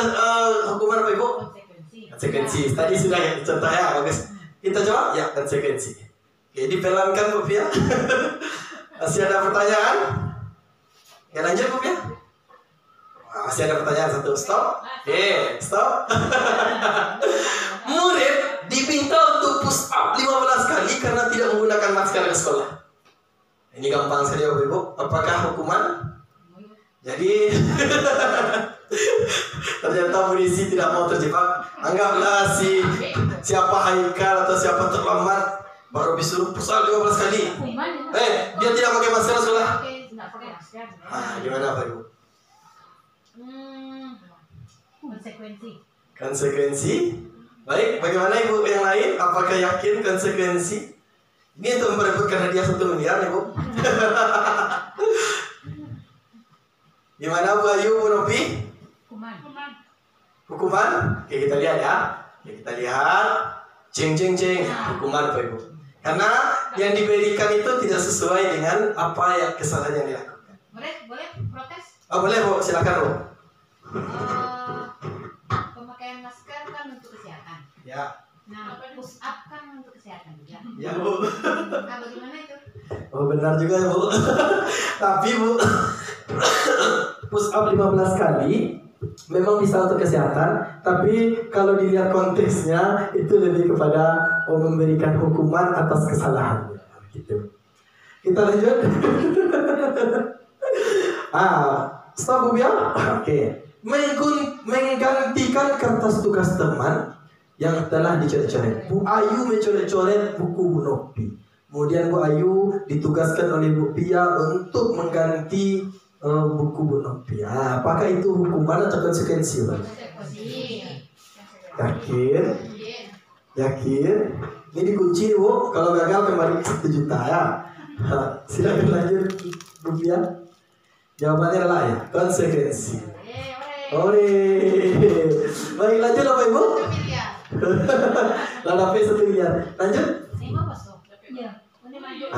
hukuman, Bapak Ibu? Konsekuensi. Tadi sudah ya contoh ya, bagus. Kita coba ya, konsekuensi. Oke, dipelankan Bu Pia. Masih ada pertanyaan? Ya lanjut Bu Pia. Masih ada pertanyaan satu. Stop. Stop. Murid diminta untuk push up 15 kali karena tidak menggunakan masker ke sekolah. Ini gampang sekali Bapak Ibu. Apakah hukuman? Jadi ternyata polisi tidak mau terjebak. Anggaplah siapa Haikal atau siapa terlambat baru disuruh push up 15 kali. Dia tidak pakai masker ke sekolah. Gimana Pak Ibu? Konsekuensi. Baik, bagaimana Ibu yang lain? Apakah yakin konsekuensi? Ini untuk merebutkan hadiah 1 miliar Ibu. Gimana Bu Ayu, Bu Nopi? Hukuman? Oke, kita lihat ya. Kita lihat. Ceng. Hukuman Pak Ibu. Karena yang diberikan itu tidak sesuai dengan apa yang kesalahan yang dilakukan. Boleh protes? Boleh Bu, silakan Bu. Pemakaian masker kan untuk kesehatan. Ya. Nah, push up kan untuk kesehatan juga. Ya Bu. Nah, bagaimana itu? Benar juga ya Bu. Tapi Bu, push up 15 kali memang bisa untuk kesehatan, tapi kalau dilihat konteksnya itu lebih kepada memberikan hukuman atas kesalahan. Gitu. Kita lanjut. Stop Bu Bia. Oke. Menggantikan kertas tugas teman yang telah dicoret-coret. Bu Ayu mencoret-coret buku Bu Nopi. Kemudian Bu Ayu ditugaskan oleh Bu Pia untuk mengganti buku Bu Nopi. Apakah itu hukuman atau konsekuensi? Yakin? Ini dikunci Bu. Kalau gagal kembali 1 juta ya. Silakan lanjut Bu Pia. Jawabannya adalah ya, konsekuensi. Baik, lanjut Bapak Ibu. Lada P 1 miliar. Lanjut.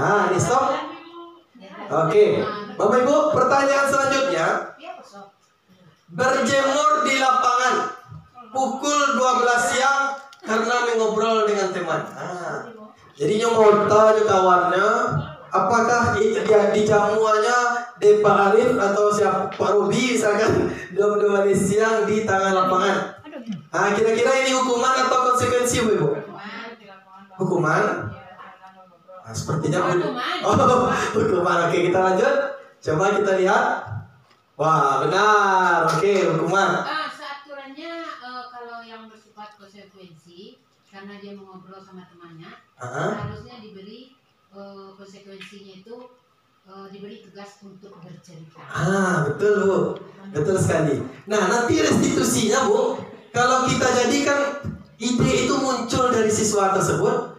Ini stop. Oke, Bapak Ibu, pertanyaan selanjutnya. Berjemur di lapangan pukul 12 siang karena mengobrol dengan teman. Jadi nyomota di kawannya. Apakah di jamuannya Pak Arif atau siapa Pak Robi misalkan 12 siang di tengah lapangan? Kira-kira ini hukuman atau konsekuensi Bu Ibu? Hukuman? Sepertinya hukuman. Oke, kita lanjut. Coba kita lihat. Wah, benar. Oke, hukuman. Seaturannya kalau yang bersifat konsekuensi karena dia mengobrol sama temannya, harusnya diberi konsekuensinya itu diberi tugas untuk bercerita. Betul Bu, betul sekali. Nah, nanti restitusinya Bu, kalau kita jadikan ide itu muncul dari siswa tersebut,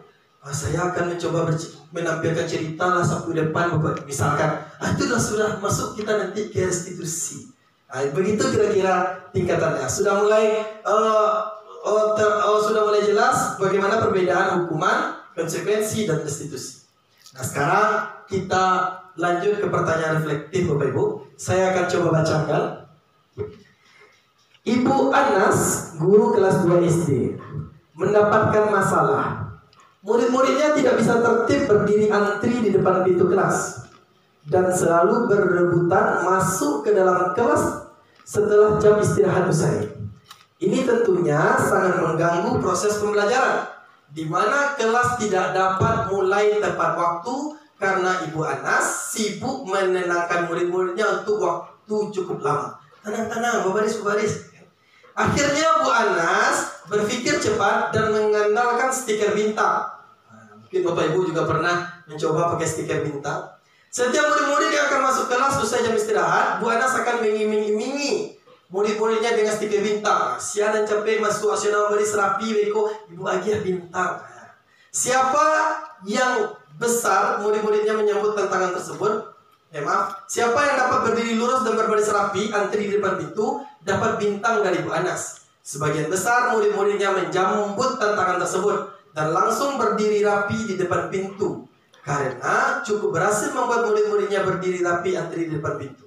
saya akan mencoba menampilkan cerita lah Sabtu depan Bapak, misalkan. Itu sudah masuk kita nanti ke restitusi. Begitu kira-kira tingkatannya. Sudah mulai jelas bagaimana perbedaan hukuman, konsekuensi dan restitusi. Nah, sekarang kita lanjut ke pertanyaan reflektif Bapak Ibu. Saya akan coba bacakan. Ibu Anas, guru kelas 2 SD, mendapatkan masalah. Murid-muridnya tidak bisa tertib berdiri antri di depan pintu kelas dan selalu berebutan masuk ke dalam kelas setelah jam istirahat usai. Ini tentunya sangat mengganggu proses pembelajaran, di mana kelas tidak dapat mulai tepat waktu karena Ibu Anas sibuk menenangkan murid-muridnya untuk waktu cukup lama. Tenang, berbaris. Akhirnya Bu Anas berpikir cepat dan mengandalkan stiker bintang. Mungkin Bapak Ibu juga pernah mencoba pakai stiker bintang. Setiap murid-murid yang akan masuk kelas usai jam istirahat, Bu Anas akan mengiming-imingi murid-muridnya dengan stiker bintang. Sianan capek masuk asyana baris rapi beko Ibu Agiah bintang. Siapa yang besar murid-muridnya menyambut tantangan tersebut? Siapa yang dapat berdiri lurus dan berbaris rapi antri di depan pintu dapat bintang dari Bu Anas. Sebagian besar murid-muridnya menjambut tantangan tersebut dan langsung berdiri rapi di depan pintu karena cukup berhasil membuat murid-muridnya berdiri rapi antri di depan pintu.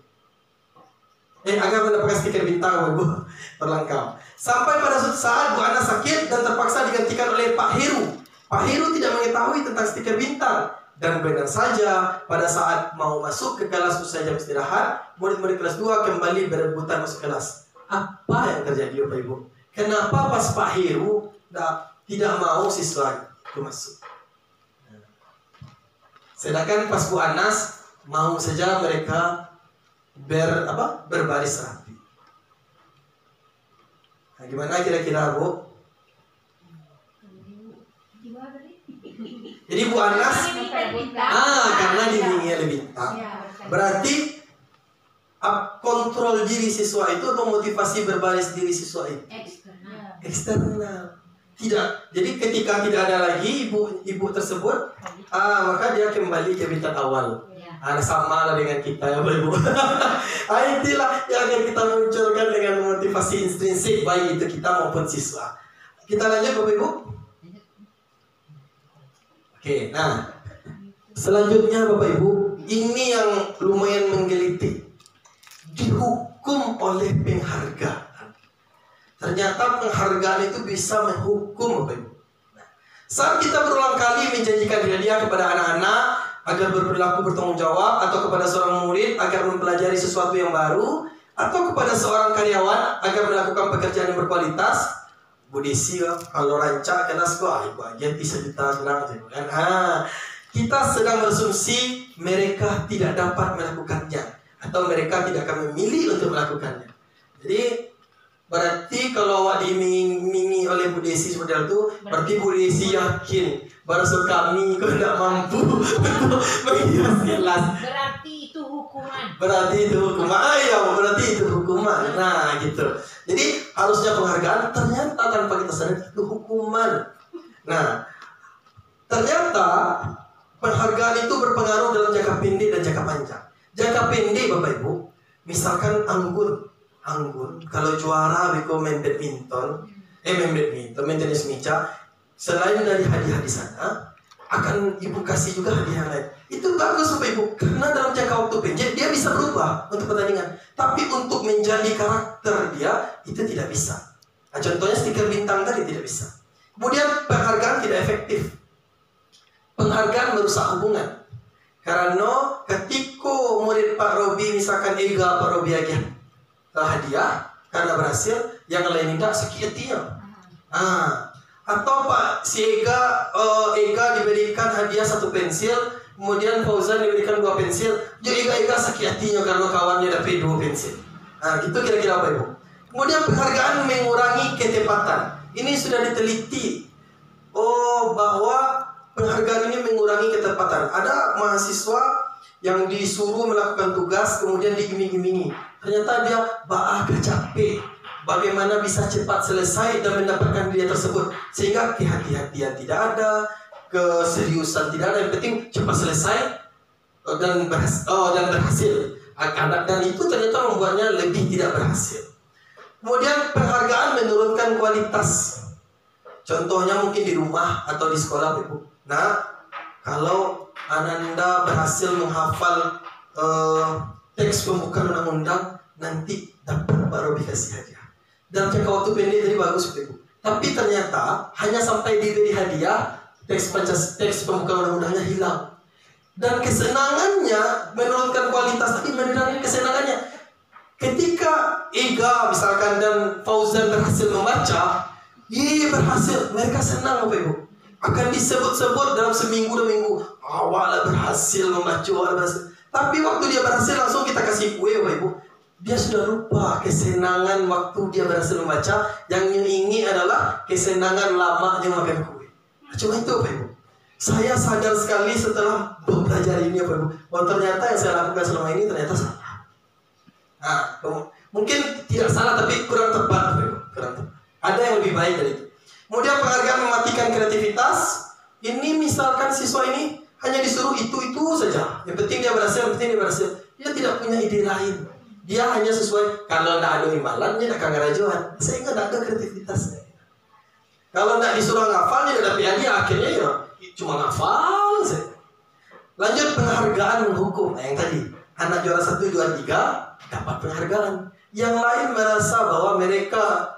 Agar mendapatkan stiker bintang Bu, terlengkap. Sampai pada suatu saat Bu Anas sakit dan terpaksa digantikan oleh Pak Heru. Pak Heru tidak mengetahui tentang stiker bintang Dan benar saja pada saat mau masuk ke kelas usai jam istirahat, murid-murid kelas 2 kembali berebutan masuk kelas. Apa yang terjadi Bapak Ibu? Kenapa pas Pak Heru tidak mau siswa itu masuk? Sedangkan pas Bu Anas mau saja mereka berbaris rapi. Nah, gimana kira-kira Bu? Jadi Bu Anas karena dibimbingi oleh bintang. Berarti kontrol diri siswa itu atau motivasi berbaris diri siswa itu? Eksternal. Tidak. Jadi ketika tidak ada lagi ibu tersebut, maka dia kembali ke bintang awal. Sama lah dengan kita ya Bapak Ibu. Itulah yang akan kita munculkan dengan motivasi intrinsik baik itu kita maupun siswa. Kita lanjut Bapak Ibu. Oke, nah selanjutnya Bapak Ibu, ini yang lumayan menggelitik. Dihukum oleh penghargaan. Ternyata penghargaan itu bisa menghukum Bapak Ibu. Nah, saat kita berulang kali menjanjikan hadiah kepada anak-anak agar berperilaku bertanggung jawab, atau kepada seorang murid agar mempelajari sesuatu yang baru, atau kepada seorang karyawan agar melakukan pekerjaan yang berkualitas, Bu Desi kalau rancak kelas ibu aja 1 juta kurang kan? Kita sedang berasumsi mereka tidak dapat melakukannya, atau mereka tidak akan memilih untuk melakukannya. Jadi berarti kalau awak diiming-imingi oleh Bu Desi seperti itu, berarti Bu Desi yakin bahwa kami kok tidak mampu menghias kelas. Berarti itu hukuman. Berarti itu hukuman. Nah gitu. Jadi harusnya penghargaan, ternyata tanpa kita sadar itu hukuman. Nah, ternyata penghargaan itu berpengaruh dalam jangka pendek dan jangka panjang. Jangka pendek Bapak Ibu, misalkan anggun kalau juara main badminton, main tenis meja, selain dari hadiah di sana, akan ibu kasih juga hadiah lain. Itu bagus Bapak Ibu, karena dalam jangka waktu pendek dia bisa berubah untuk pertandingan. Tapi untuk menjadi karakter dia, itu tidak bisa. Nah, contohnya stiker bintang tadi tidak bisa. Kemudian penghargaan tidak efektif. Penghargaan merusak hubungan. Karena ketika murid Pak Robi, misalkan Ega Pak Robi aja hadiah karena berhasil, yang lain tidak sakit hatinya. Atau Pak si Ega diberikan hadiah 1 pensil, kemudian Fauzan diberikan 2 pensil, jadi Ega sakit hatinya karena kawannya dapat 2 pensil. Gitu kira-kira Bapak Ibu. Kemudian penghargaan mengurangi ketepatan. Ini sudah diteliti. Bahwa penghargaan ini mengurangi ketepatan. Ada mahasiswa yang disuruh melakukan tugas kemudian diiming-imingi. Ternyata dia capek. Bagaimana bisa cepat selesai dan mendapatkan hadiah tersebut, sehingga kehati-hatian tidak ada, keseriusan tidak ada. Yang penting cepat selesai dan berhasil. Dan itu ternyata membuatnya lebih tidak berhasil. Kemudian penghargaan menurunkan kualitas. Contohnya mungkin di rumah atau di sekolah Ibu. Nah, kalau Ananda berhasil menghafal teks pembukaan undang-undang, nanti dapat Pak Robi kasih hadiah. Dalam jangka waktu pendek tadi bagus Ibu. Tapi ternyata hanya sampai diberi hadiah, teks pembukaan undang-undangnya hilang. Dan kesenangannya menurunkan kualitas, tapi menurunkan kesenangannya. Ketika Ega misalkan dan Fauzan berhasil membaca, berhasil, mereka senang Bapak Ibu. Akan disebut-sebut dalam seminggu 2 minggu, awalnya berhasil membaca, berhasil. Tapi waktu dia berhasil langsung kita kasih kue Bapak Ibu. Dia sudah lupa kesenangan waktu dia berhasil membaca. Yang ingin adalah kesenangan lamanya makan kue. Cuma itu Bapak Ibu. Saya sadar sekali setelah belajar ini Bapak Ibu, bahwa ternyata yang saya lakukan selama ini ternyata salah. Mungkin tidak salah tapi kurang tepat Bapak Ibu. Kurang tepat. Ada yang lebih baik dari itu. Kemudian penghargaan mematikan kreativitas. Ini misalkan siswa ini hanya disuruh itu saja. Yang penting dia berhasil, Dia tidak punya ide lain. Dia hanya sesuai, kalau tidak ada imbalan, dia tidak ngerajuan. Saya ingat tidak ada kreativitas. Kalau tidak disuruh ngafal, dia tidak hadiah. Akhirnya cuma ngafal saja. Lanjut penghargaan menghukum. Yang tadi, anak juara 1, 2, 3 dapat penghargaan. Yang lain merasa bahwa mereka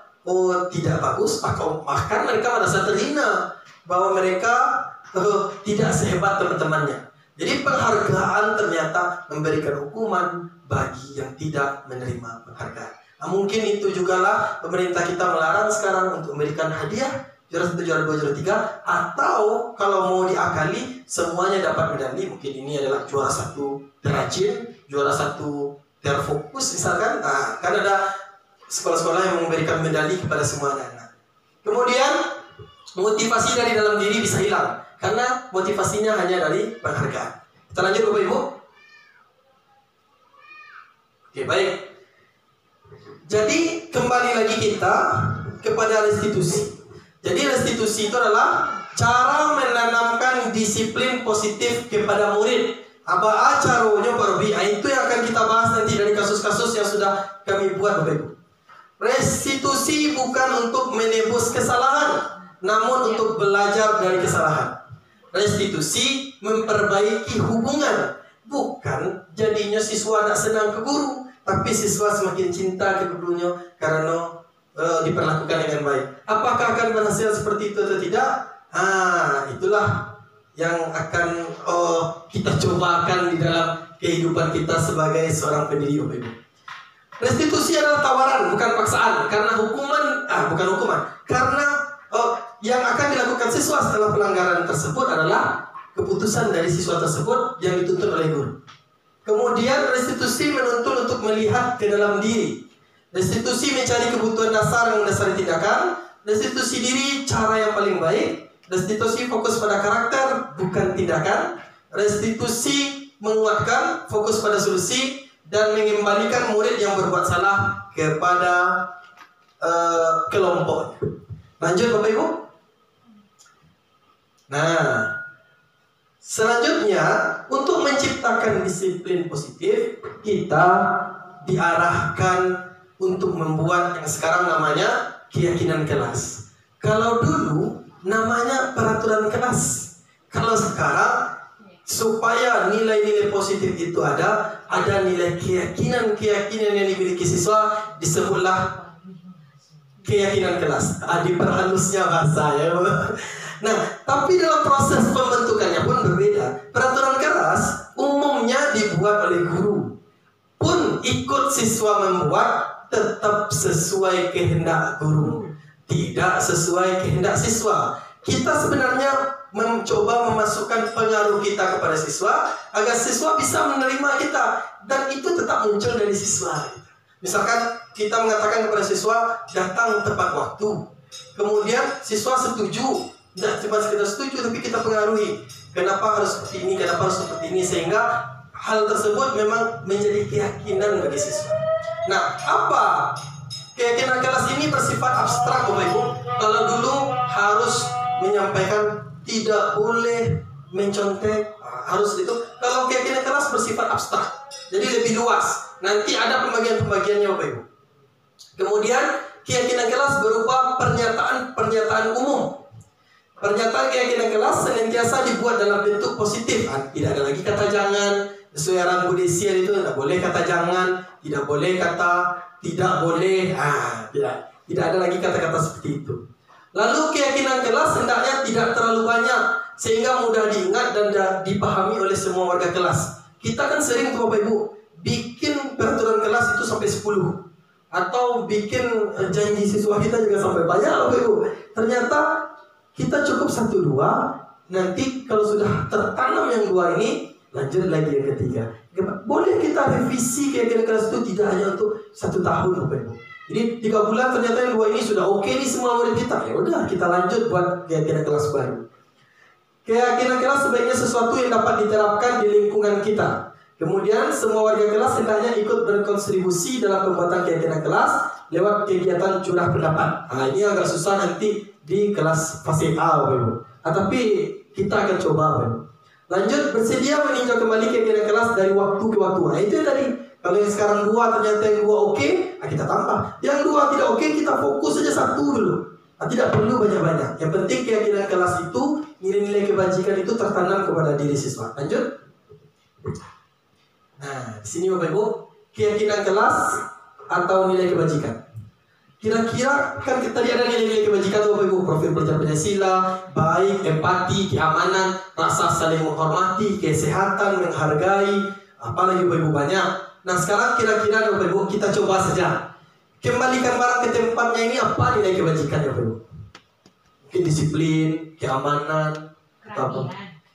tidak bagus, bahkan mereka merasa terhina bahwa mereka tidak sehebat teman-temannya. Jadi penghargaan ternyata memberikan hukuman bagi yang tidak menerima penghargaan. Nah, mungkin itu jugalah pemerintah kita melarang sekarang untuk memberikan hadiah juara 1, juara 2, juara 3, atau kalau mau diakali semuanya dapat medali. Mungkin ini adalah juara 1 terrajin, juara 1 terfokus misalkan. Nah, kan ada sekolah-sekolah yang memberikan medali kepada semua anak-anak. Kemudian motivasi dari dalam diri bisa hilang karena motivasinya hanya dari penghargaan. Kita lanjut Bapak Ibu. Oke, baik. Jadi kembali lagi kita kepada restitusi. Jadi restitusi itu adalah cara menanamkan disiplin positif kepada murid. Apa caranya Pak Robi? Itu yang akan kita bahas nanti dari kasus-kasus yang sudah kami buat Bapak Ibu. Restitusi bukan untuk menebus kesalahan, namun untuk belajar dari kesalahan. Restitusi memperbaiki hubungan, bukan jadinya siswa tidak senang ke guru, tapi siswa semakin cinta ke gurunya karena diperlakukan dengan baik. Apakah akan berhasil seperti itu atau tidak? Itulah yang akan kita cobakan di dalam kehidupan kita sebagai seorang pendidik Bapak Ibu. Restitusi adalah tawaran, bukan paksaan. Karena bukan hukuman. Karena yang akan dilakukan siswa setelah pelanggaran tersebut adalah keputusan dari siswa tersebut yang dituntut oleh guru. Kemudian restitusi menuntut untuk melihat ke dalam diri. Restitusi mencari kebutuhan dasar yang mendasari tindakan. Restitusi diri cara yang paling baik. Restitusi fokus pada karakter, bukan tindakan. Restitusi menguatkan, fokus pada solusi, dan mengembalikan murid yang berbuat salah kepada kelompoknya. Lanjut Bapak Ibu. Nah, selanjutnya untuk menciptakan disiplin positif, kita diarahkan untuk membuat yang sekarang namanya keyakinan kelas. Kalau dulu namanya peraturan kelas. Kalau sekarang supaya nilai-nilai positif itu ada nilai keyakinan yang dimiliki siswa, disebutlah keyakinan kelas. Diperhalusnya bahasa ya. Nah, tapi dalam proses pembentukannya pun berbeda. Peraturan kelas umumnya dibuat oleh guru, pun ikut siswa membuat tetap sesuai kehendak guru, tidak sesuai kehendak siswa. Kita sebenarnya mencoba memasukkan pengaruh kita kepada siswa agar siswa bisa menerima kita, dan itu tetap muncul dari siswa. Misalkan kita mengatakan kepada siswa datang tepat waktu, kemudian siswa setuju, tidak cuma sekedar setuju tapi kita pengaruhi. Kenapa harus seperti ini, kenapa harus seperti ini, sehingga hal tersebut memang menjadi keyakinan bagi siswa. Nah, apa keyakinan kelas ini bersifat abstrak Bapak Ibu. Kalau dulu harus menyampaikan tidak boleh mencontek, harus itu. Kalau keyakinan kelas bersifat abstrak, jadi lebih luas. Nanti ada pembagian-pembagiannya Bapak Ibu. Kemudian keyakinan kelas berupa pernyataan umum. Pernyataan keyakinan kelas senantiasa dibuat dalam bentuk positif. Tidak ada lagi kata jangan. Sesuai arahan Bu Desia itu tidak boleh kata jangan, tidak boleh kata tidak boleh. Tidak ada lagi kata-kata seperti itu. Lalu keyakinan kelas hendaknya tidak terlalu banyak sehingga mudah diingat dan dipahami oleh semua warga kelas. Kita kan sering tuh Bapak Ibu bikin peraturan kelas itu sampai 10, atau bikin janji siswa kita juga sampai banyak Bapak Ibu. Ternyata kita cukup 1-2, nanti kalau sudah tertanam yang 2 ini, lanjut lagi yang ketiga. Boleh kita revisi keyakinan kelas itu tidak hanya untuk 1 tahun Bapak Ibu. Jadi 3 bulan ternyata yang 2 ini sudah oke nih semua murid kita. Ya udah kita lanjut buat keyakinan kelas baru. Keyakinan kelas sebaiknya sesuatu yang dapat diterapkan di lingkungan kita. Kemudian semua warga kelas hendaknya ikut berkontribusi dalam pembuatan keyakinan kelas lewat kegiatan curah pendapat. Ini agak susah nanti di kelas fase A Bapak Ibu. Tapi kita akan coba Bapak Ibu. Lanjut, bersedia meninjau kembali keyakinan kelas dari waktu ke waktu. Itu yang tadi. Kalau yang sekarang 2 ternyata yang 2 oke, kita tambah. Yang 2 tidak oke, kita fokus saja 1 dulu. Tidak perlu banyak-banyak. Yang penting keyakinan kelas itu, nilai-nilai kebajikan itu tertanam kepada diri siswa. Lanjut. Nah, di sini Bapak Ibu, keyakinan kelas atau nilai kebajikan. Kira-kira kan tadi ada nilai-nilai kebajikan Bapak Ibu, profil pelajar Pancasila, baik, empati, keamanan, rasa saling menghormati, kesehatan, menghargai, apalagi Bapak Ibu banyak. Nah sekarang kira-kira Bapak Ibu kita coba saja kembalikan barang ke tempatnya. Ini apa nilai kebajikannya Bapak Ibu? Mungkin disiplin, keamanan,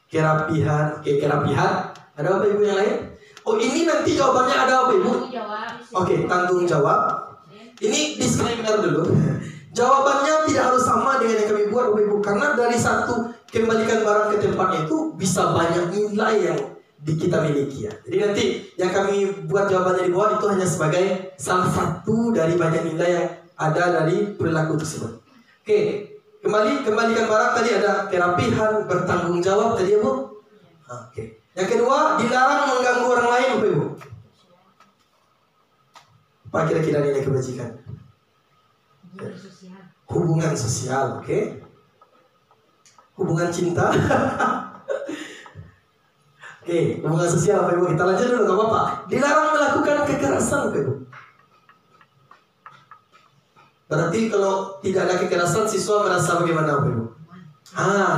kerapihan. Ada Bapak Ibu yang lain? Oh ini nanti jawabannya ada Bapak Ibu? Oke, tanggung jawab. Ini disclaimer dulu. Jawabannya tidak harus sama dengan yang kami buat Bapak Ibu, karena dari satu kembalikan barang ke tempatnya itu bisa banyak nilai yang kita miliki ya. Jadi nanti yang kami buat jawabannya di bawah itu hanya sebagai salah satu dari banyak nilai yang ada dari perilaku tersebut. Oke, kembalikan barang tadi ada kerapihan, bertanggung jawab tadi ya Bu. Oke. Yang kedua, dilarang mengganggu orang lain Bapak Ibu. Apa kira-kira nilai kebajikan? Hubungan sosial, oke? Hubungan cinta. Oke, hubungan sosial Bapak Ibu. Kita lanjut dulu, gak apa-apa. Dilarang melakukan kekerasan Bapak Ibu. Berarti kalau tidak ada kekerasan, siswa merasa bagaimana Bapak Ibu?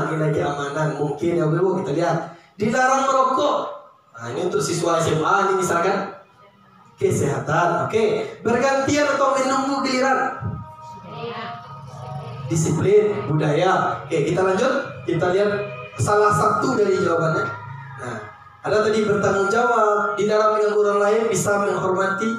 Nilai keamanan mungkin ya Bapak Ibu. Kita lihat. Dilarang merokok. Nah ini untuk siswa SMA ini misalkan. Kesehatan, oke. Bergantian atau menunggu giliran. Disiplin, budaya. Oke, kita lanjut. Kita lihat salah satu dari jawabannya. Nah, ada tadi bertanggung jawab, dilarang mengganggu orang lain, bisa menghormati.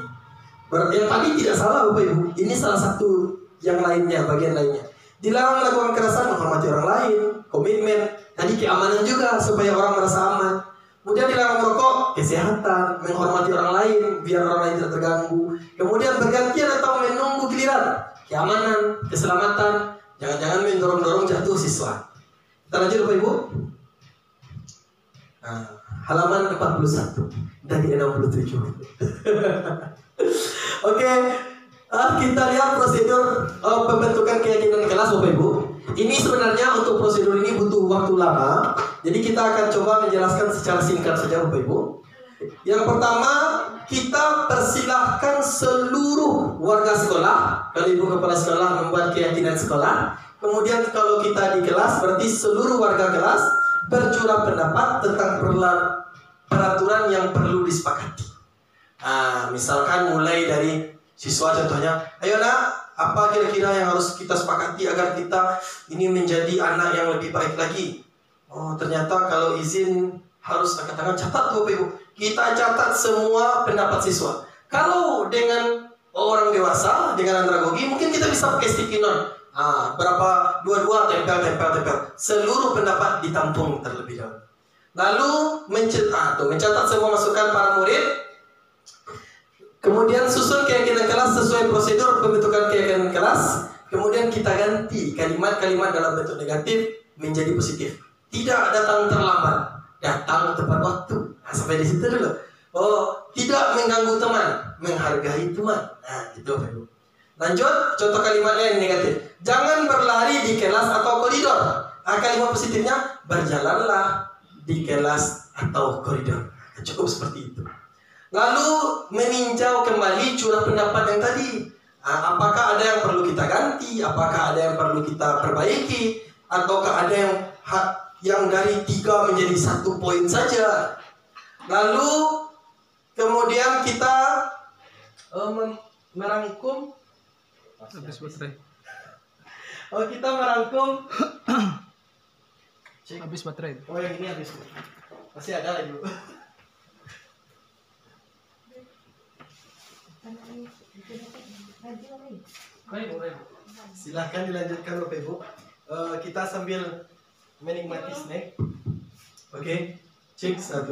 Yang tadi tidak salah Bapak Ibu. Ini salah satu yang lainnya, bagian lainnya. Dilarang melakukan kekerasan, menghormati orang lain, komitmen. Tadi keamanan juga supaya orang merasa aman. Kemudian dilarang merokok, kesehatan, menghormati orang lain, biar orang lain tidak terganggu. Kemudian bergantian atau menunggu giliran, keamanan, keselamatan, jangan-jangan mendorong-dorong jatuh siswa. Kita lanjut Bapak Ibu. Halaman 41 dari 67. Oke, kita lihat prosedur pembentukan keyakinan kelas Bapak Ibu. Ini sebenarnya untuk prosedur ini butuh waktu lama. Jadi kita akan coba menjelaskan secara singkat saja Bapak Ibu. Yang pertama, kita persilahkan seluruh warga sekolah. Kalau Ibu Kepala Sekolah membuat keyakinan sekolah. Kemudian kalau kita di kelas, berarti seluruh warga kelas bercurah pendapat tentang peraturan yang perlu disepakati. Misalkan mulai dari siswa contohnya, ayo nak, apa kira-kira yang harus kita sepakati agar kita ini menjadi anak yang lebih baik lagi? Oh ternyata kalau izin harus angkat tangan, catat tuh Bapak Ibu. Kita catat semua pendapat siswa. Kalau dengan orang dewasa, dengan andragogi, mungkin kita bisa pakai sticky note. Berapa dua-dua tempel. Seluruh pendapat ditampung terlebih dahulu. Lalu mencatat semua masukan para murid. Kemudian susun keyakinan kelas sesuai prosedur pembentukan keyakinan kelas. Kemudian kita ganti kalimat-kalimat dalam bentuk negatif menjadi positif. Tidak datang terlambat, datang tepat waktu. Sampai di situ dulu. Tidak mengganggu teman, menghargai teman. Itu Bapak Ibu. Lanjut, contoh kalimatnya yang negatif. Jangan berlari di kelas atau koridor. Kalimat positifnya, berjalanlah di kelas atau koridor. Cukup seperti itu. Lalu meninjau kembali curah pendapat yang tadi. Apakah ada yang perlu kita ganti? Apakah ada yang perlu kita perbaiki? Ataukah ada yang dari 3 menjadi 1 poin saja? Lalu kemudian kita merangkum. Habis baterai. Kita merangkum. Habis baterai. Oh yang ini habis. Masih ada lagi. Silahkan dilanjutkan Bapak Ibu. Kita sambil menikmati snack. Oke, cek 1.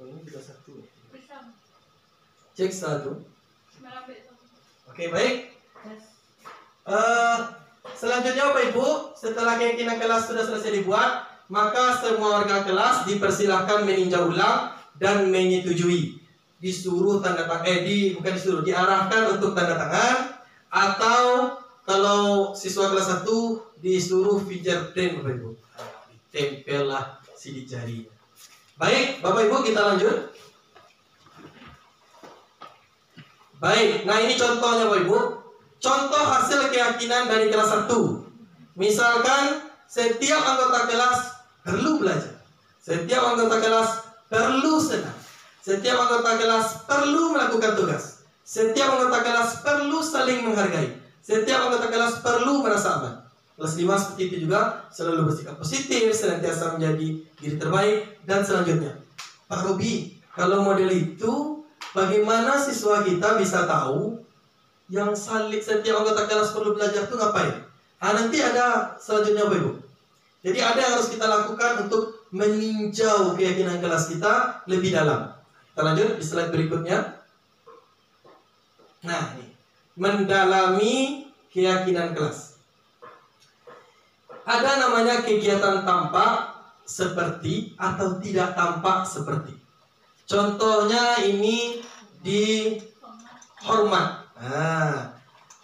Ini juga 1. Cek 1. Oke, baik. Selanjutnya Bapak Ibu, setelah keyakinan kelas sudah selesai dibuat, maka semua warga kelas dipersilahkan meninjau ulang dan menyetujui. Disuruh tanda tangan, diarahkan untuk tanda tangan, atau kalau siswa kelas 1 disuruh fingerprint Bapak Ibu. Ditempel lah sidik jari. Baik, Bapak Ibu kita lanjut. Baik, nah ini contohnya Bapak Ibu. Contoh hasil keyakinan dari kelas 1. Misalkan setiap anggota kelas perlu belajar. Setiap anggota kelas perlu senang. Setiap anggota kelas perlu melakukan tugas. Setiap anggota kelas perlu saling menghargai. Setiap anggota kelas perlu merasa aman. Kelas 5 seperti itu juga, selalu bersikap positif, senantiasa menjadi diri terbaik, dan selanjutnya. Pak Robi, kalau model itu, bagaimana siswa kita bisa tahu yang setiap anggota kelas perlu belajar itu ngapain? Nanti ada selanjutnya Bapak Ibu. Jadi ada yang harus kita lakukan untuk meninjau keyakinan kelas kita lebih dalam. Kita lanjut di slide berikutnya. Nah, ini mendalami keyakinan kelas. Ada namanya kegiatan tampak seperti atau tidak tampak seperti. Contohnya ini di hormat.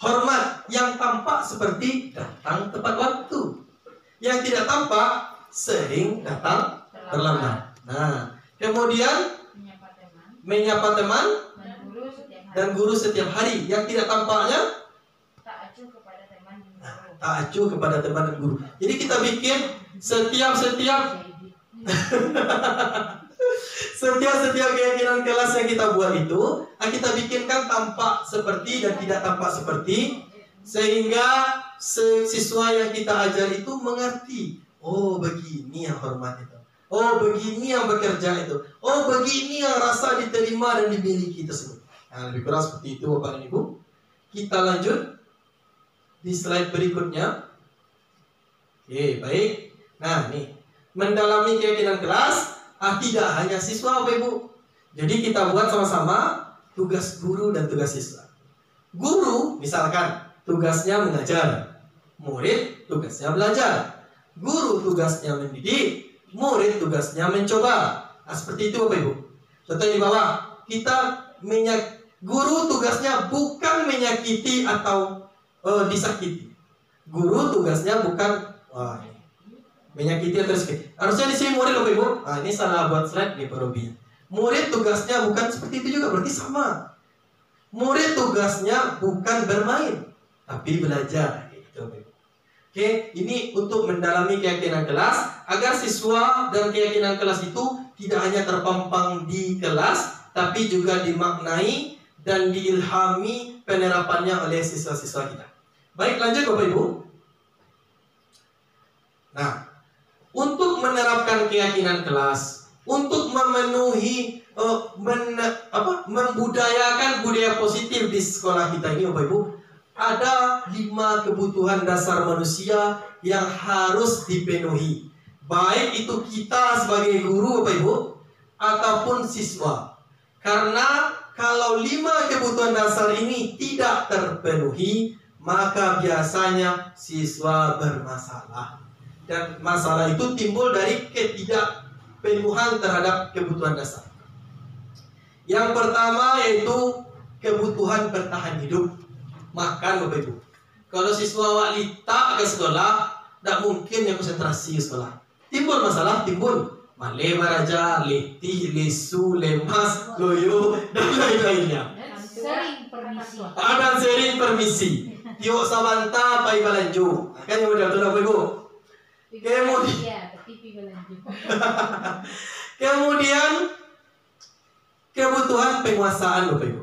Hormat yang tampak seperti datang tepat waktu. Yang tidak tampak sering datang terlambat. Nah, kemudian menyapa teman dan guru setiap hari. Yang tidak tampaknya tak acuh kepada teman dan guru. Jadi kita bikin setiap keyakinan kelas yang kita buat itu, kita bikinkan tampak seperti dan tidak tampak seperti, sehingga siswa yang kita ajar itu mengerti. Oh, begini yang hormat itu. Oh, begini yang bekerja itu. Oh, begini yang rasa diterima dan dimiliki tersebut. Nah, lebih kurang seperti itu Bapak dan Ibu. Kita lanjut di slide berikutnya. Oke, baik. Nah, nih, mendalami keyakinan kelas tidak hanya siswa Bapak Ibu. Jadi kita buat sama-sama tugas guru dan tugas siswa. Guru misalkan tugasnya mengajar, murid tugasnya belajar. Guru tugasnya mendidik, murid tugasnya mencoba. Nah, seperti itu Bapak Ibu. Contoh di bawah, guru tugasnya bukan menyakiti atau disakiti. Guru tugasnya bukan menyakiti atau disakiti. Harusnya di sini murid Bapak Ibu. Ini salah buat slide nih Pak Robi. Murid tugasnya bukan seperti itu juga, berarti sama. Murid tugasnya bukan bermain, tapi belajar. Gitu, Bapak Ibu. Oke, ini untuk mendalami keyakinan kelas agar siswa dan keyakinan kelas itu tidak hanya terpampang di kelas, tapi juga dimaknai dan diilhami penerapannya oleh siswa-siswa kita. Baik, lanjut Bapak Ibu. Nah, untuk menerapkan keyakinan kelas, untuk memenuhi membudayakan budaya positif di sekolah kita ini Bapak Ibu, ada 5 kebutuhan dasar manusia yang harus dipenuhi. Baik itu kita sebagai guru Bapak Ibu ataupun siswa. Karena kalau 5 kebutuhan dasar ini tidak terpenuhi, maka biasanya siswa bermasalah. Dan masalah itu timbul dari ketidakpenuhan terhadap kebutuhan dasar. Yang pertama yaitu kebutuhan bertahan hidup. Makan Bapak Ibu. Kalau siswa wali tak ke sekolah, tidak mungkin yang konsentrasi ke sekolah. Timbul masalah, timbul male baraja, letih, lesu, lemas, loyo, dan lain-lainnya. Dan sering permisi. Tiok sabanta pai balanju. Kan yang udah Bapak Ibu. Kemudian kebutuhan penguasaan Bapak Ibu.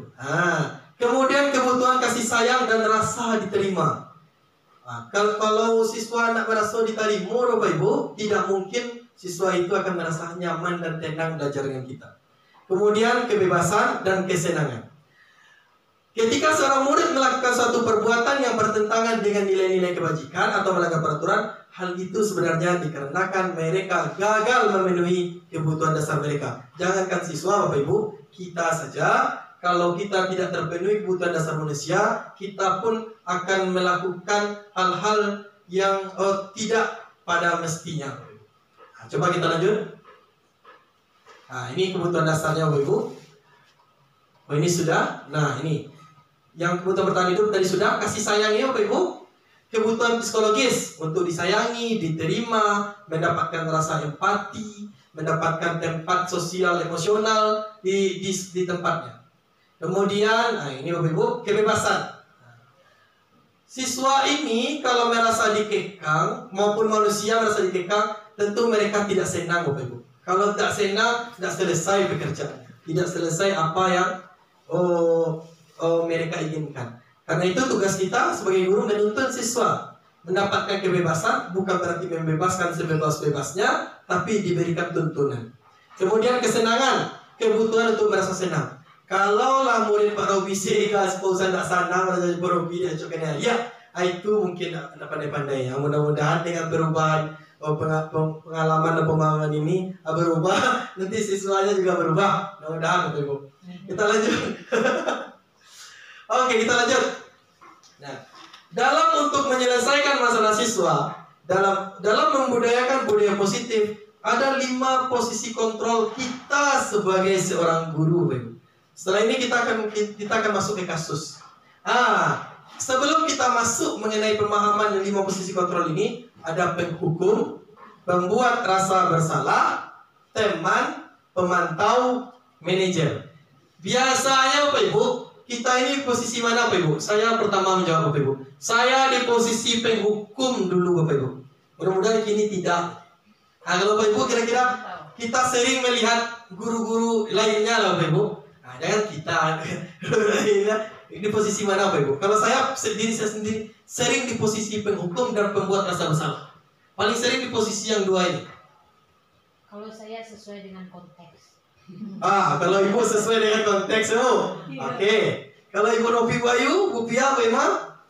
Kemudian kebutuhan kasih sayang dan rasa diterima. Kalau siswa nak merasa diterima Bapak Ibu, tidak mungkin siswa itu akan merasa nyaman dan tenang belajar dengan kita. Kemudian kebebasan dan kesenangan. Ketika seorang murid melakukan suatu perbuatan yang bertentangan dengan nilai-nilai kebajikan atau melanggar peraturan, hal itu sebenarnya dikarenakan mereka gagal memenuhi kebutuhan dasar mereka. Jangankan siswa Bapak Ibu, kita saja kalau kita tidak terpenuhi kebutuhan dasar manusia, kita pun akan melakukan hal-hal yang tidak pada mestinya. Nah, coba kita lanjut. Nah, ini kebutuhan dasarnya Bapak Ibu. Oh, ini sudah. Nah, ini yang kebutuhan bertahan hidup tadi sudah. Kasih sayangnya Bapak Ibu. Kebutuhan psikologis untuk disayangi, diterima, mendapatkan rasa empati, mendapatkan tempat sosial emosional di tempatnya. Kemudian, ini Bapak Ibu, kebebasan. Siswa ini kalau merasa dikekang maupun manusia merasa dikekang, tentu mereka tidak senang, Bapak Ibu. Kalau tidak senang, tidak selesai pekerjaan, tidak selesai apa yang mereka inginkan. Karena itu tugas kita sebagai guru menuntun siswa mendapatkan kebebasan, bukan berarti membebaskan sebebas-bebasnya, tapi diberikan tuntunan. Kemudian kesenangan, kebutuhan untuk merasa senang. Kalau lah murid Pak Robi sehingga sepulusan tak senang menjadi Pak Robi dan cukupnya, ya itu mungkin tidak pandai-pandai. Ya. Mudah-mudahan dengan perubahan pengalaman dan pemahaman ini berubah, nanti siswanya juga berubah. Mudah-mudahan, Bapak Ibu. Kita lanjut. Oke, kita lanjut. Nah, dalam untuk menyelesaikan masalah siswa, dalam membudayakan budaya positif, ada 5 posisi kontrol kita sebagai seorang guru, Bapak Ibu. Setelah ini kita akan masuk ke kasus. Sebelum kita masuk mengenai pemahaman 5 posisi kontrol ini, ada penghukum, pembuat rasa bersalah, teman, pemantau, manajer. Biasanya Bapak Ibu, kita ini posisi mana Bapak Ibu? Saya pertama menjawab Bapak Ibu. Saya di posisi penghukum dulu Bapak Ibu. Mudah-mudahan kini tidak. Kalau Bapak Ibu kira-kira kita sering melihat guru-guru lainnya lah Bapak Ibu. Jangan kita ini posisi mana Bapak Ibu? Kalau saya sendiri sering di posisi penghukum dan pembuat rasa bersalah. Paling sering di posisi yang 2 ini. Kalau saya sesuai dengan konteks. Kalau Ibu sesuai dengan konteks, Oke. Kalau Ibu Novi Bayu, Bu Pia, bagaimana?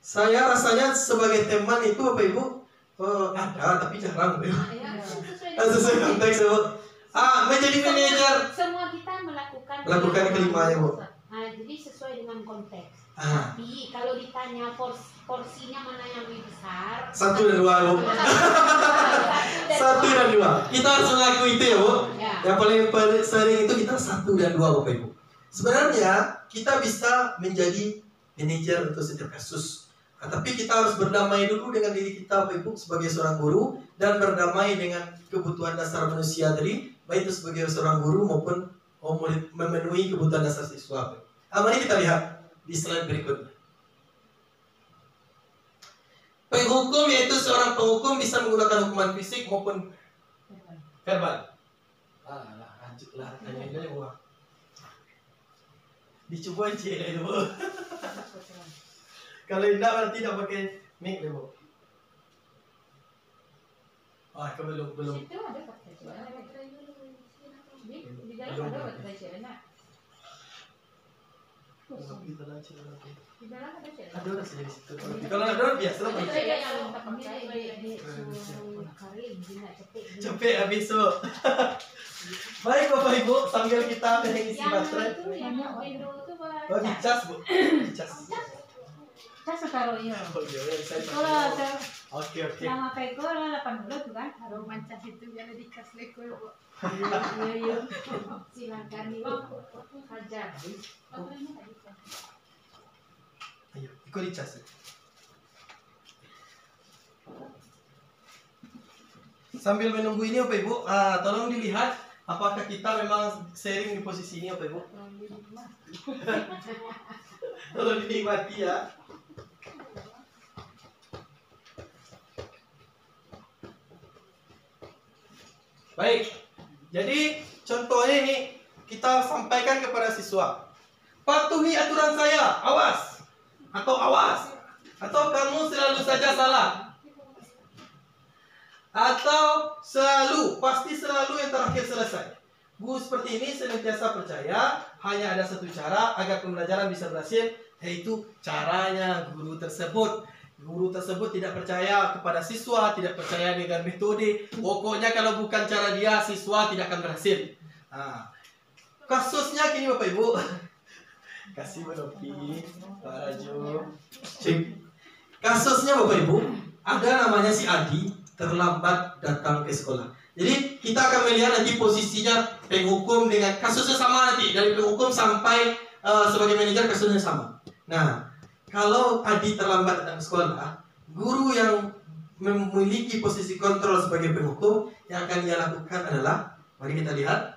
Saya rasanya sebagai teman itu Bapak Ibu ada, tapi jarang Bapak Ibu. Sesuai konteks, Bu. Menjadi manajer. Semua kita melakukan kelimanya, Bu. Jadi sesuai dengan konteks. Tapi kalau ditanya porsinya mana yang lebih besar? 1 dan 2, Bu. 1 dan 2. Kita harus mengakui itu ya, Bu. Ya. Yang paling sering itu kita 1 dan 2, Bapak Ibu. Sebenarnya kita bisa menjadi manajer untuk setiap kasus. Tapi kita harus berdamai dulu dengan diri kita, Bapak Ibu, sebagai seorang guru, dan berdamai dengan kebutuhan dasar manusia tadi, baik itu sebagai seorang guru maupun memenuhi kebutuhan dasar siswa. Mari kita lihat di slide berikutnya. Penghukum yaitu seorang penghukum bisa menggunakan hukuman fisik maupun verbal. Lanjutlah tanya ini Bu. Dicoba aja ya Bu. Kalau tidak tidak pakai mic deh Bu. Belum. Itu ada pakai di dalam ada baca. Di dalam ada cek. Ada udah sih di situ. Kalau ada biasa lah. Cepet habis so. Baik Bapak Ibu, sambil kita mengisi baterai. Oh, dicas Bu. Dicas. Cas taruh ya. Oke. Nama peko 80 tuh kan. Taruh mancas itu biar dicas leko. Iya. Silakan nih. Hajar. Ayo, ikut dicas. Sambil menunggu ini Bapak Ibu, tolong dilihat apakah kita memang sharing di posisi ini Bapak Ibu. Tolong dinikmati ya. Baik, jadi contohnya ini kita sampaikan kepada siswa. Patuhi aturan saya, awas. Atau kamu selalu saja salah. Atau pasti selalu yang terakhir selesai. Guru seperti ini senantiasa percaya hanya ada satu cara agar pembelajaran bisa berhasil, yaitu caranya guru tersebut. Guru tersebut tidak percaya kepada siswa, tidak percaya dengan metode. Pokoknya kalau bukan cara dia, siswa tidak akan berhasil. Kasusnya gini Bapak Ibu. Kasih Bu Novi, Pak Rajo. Kasusnya Bapak Ibu, ada namanya si Adi terlambat datang ke sekolah. Jadi kita akan melihat nanti posisinya penghukum dengan kasusnya sama nanti. Dari penghukum sampai sebagai manajer kasusnya sama. Nah, kalau Adi terlambat datang ke sekolah, guru yang memiliki posisi kontrol sebagai penghukum, yang akan dia lakukan adalah, mari kita lihat.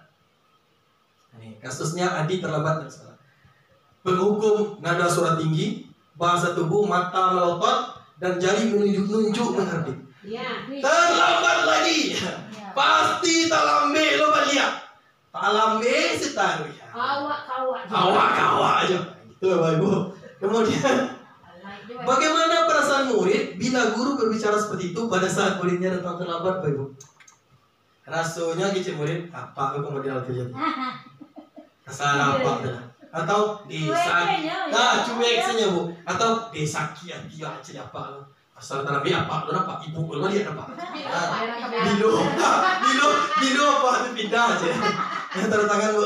Ini kasusnya Adi terlambat datang ke sekolah. Penghukum nada suara tinggi, bahasa tubuh, mata melotot, dan jari menunjuk-nunjuk menghardik. Terlambat lagi. Pasti tak lambe lo balik. Tak lambe setar. Awak aja. Gitu Bapak Ibu. Kemudian bagaimana perasaan murid bila guru berbicara seperti itu pada saat muridnya datang terlambat, Bapak Ibu? Rasanya gitu murid, apa aku kemudian terjadi? Kesalahan apa dah? Atau disakiti, cuek saja Bu. Atau disakiti dia aja apa? Asal terlebih apa? Lo apa? Ibu lo lihat apa? Bilo apa? Itu pindah aja. Tanda tangan Bu.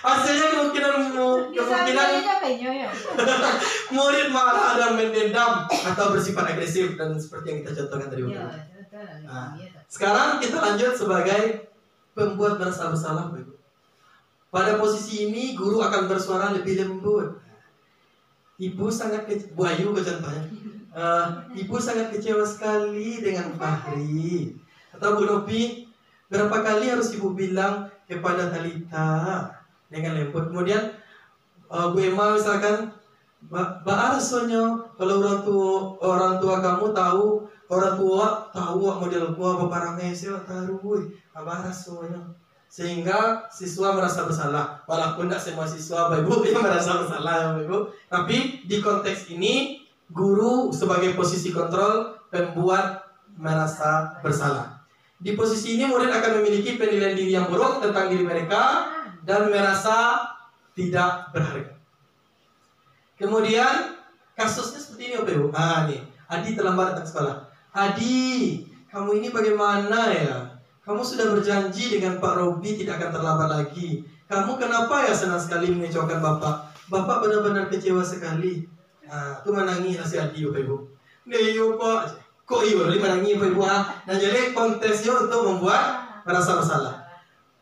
Hasilnya kemungkinan murid marah dan mendendam atau bersifat agresif dan seperti yang kita contohkan tadi. Nah, sekarang kita lanjut sebagai pembuat merasa bersalah, Ibu. Pada posisi ini guru akan bersuara lebih lembut. Ibu sangat Bu Ayu contohnya. Ibu sangat kecewa sekali dengan Fahri. Atau Bu Nopi, berapa kali harus ibu bilang kepada Talita dengan lembut. Kemudian Bu Emma misalkan, Rasanya kalau orang tua kamu tahu, orang tua tahu model gua peparangnya sih taruh, apa rasanya? Sehingga siswa merasa bersalah. Walaupun tidak semua siswa Bapak Ibu yang merasa bersalah Bapak Ibu, tapi di konteks ini guru sebagai posisi kontrol membuat merasa bersalah. Di posisi ini murid akan memiliki penilaian diri yang buruk tentang diri mereka dan merasa tidak berharga. Kemudian kasusnya seperti ini Bapak Ibu. Nih, Adi terlambat datang sekolah. Adi, kamu ini bagaimana ya? Kamu sudah berjanji dengan Pak Robi tidak akan terlambat lagi. Kamu kenapa ya senang sekali mengecewakan Bapak? Bapak benar-benar kecewa sekali. Itu menangis si Adi Bapak Ibu. Iya Pak. Kok iya menangis Bapak Ibu? Nah jadi konteksnya untuk membuat merasa bersalah.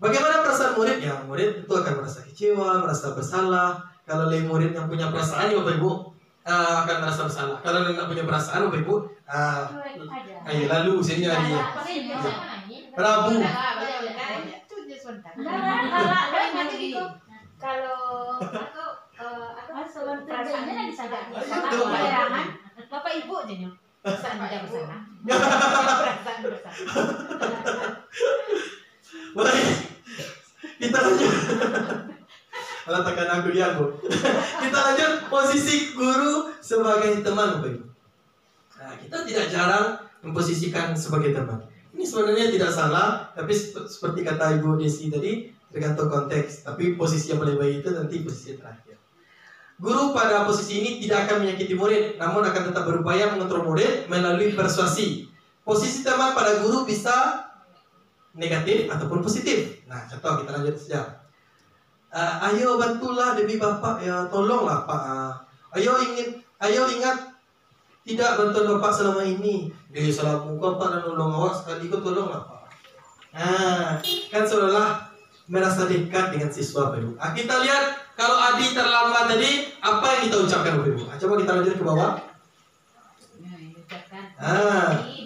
Bagaimana perasaan murid? Ya murid itu akan merasa kecewa, merasa bersalah. Kalau murid yang punya perasaan ya Bapak Ibu akan merasa bersalah. Kalau tidak punya perasaan Bapak Ibu ayo lalu sininya dia. Rabu. Kalau perasaannya disadari. Bapak Ibu aja nih. Perasaan tidak bersalah. Perasaan bersalah. Baik. Kita lanjut. Kalau tekan aku lihat Bu. Kita lanjut posisi guru sebagai teman Bapak Ibu. Nah, kita tidak jarang memposisikan sebagai teman. Ini sebenarnya tidak salah, tapi seperti kata Ibu Desi tadi, tergantung konteks. Tapi posisi yang paling baik itu nanti posisi terakhir. Guru pada posisi ini tidak akan menyakiti murid, namun akan tetap berupaya mengontrol murid melalui persuasi. Posisi teman pada guru bisa negatif ataupun positif. Nah, contoh kita lanjut saja. Ayo bantulah demi Bapak ya, tolonglah Pak. Ayo ingat tidak bantuan Bapak selama ini. Dia salah muka Pak dan nolong awak sekali ikut tolonglah Pak. Nah, kan seolah merasa dekat dengan siswa Bapak Ibu. Kita lihat kalau Adi terlambat tadi, apa yang kita ucapkan Bapak Ibu? Coba kita lanjut ke bawah.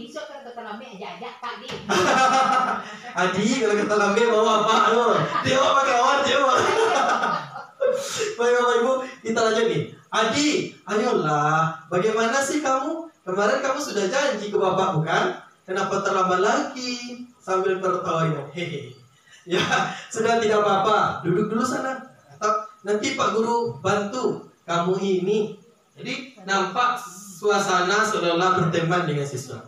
Besok kalau terlambat ajak Pak Di. Adi kalau kata lambe bawa apa? Dia pakai awan dia. Baik Bapak Ibu, kita lanjut nih. Adi, ayolah. Bagaimana sih kamu? Kemarin kamu sudah janji ke Bapak bukan? Kenapa terlambat lagi? Sambil tertawa. Hehe. Ya, sudah tidak apa-apa. Duduk dulu sana. Atau nanti Pak Guru bantu kamu ini. Jadi nampak suasana seolah-olah berteman dengan siswa.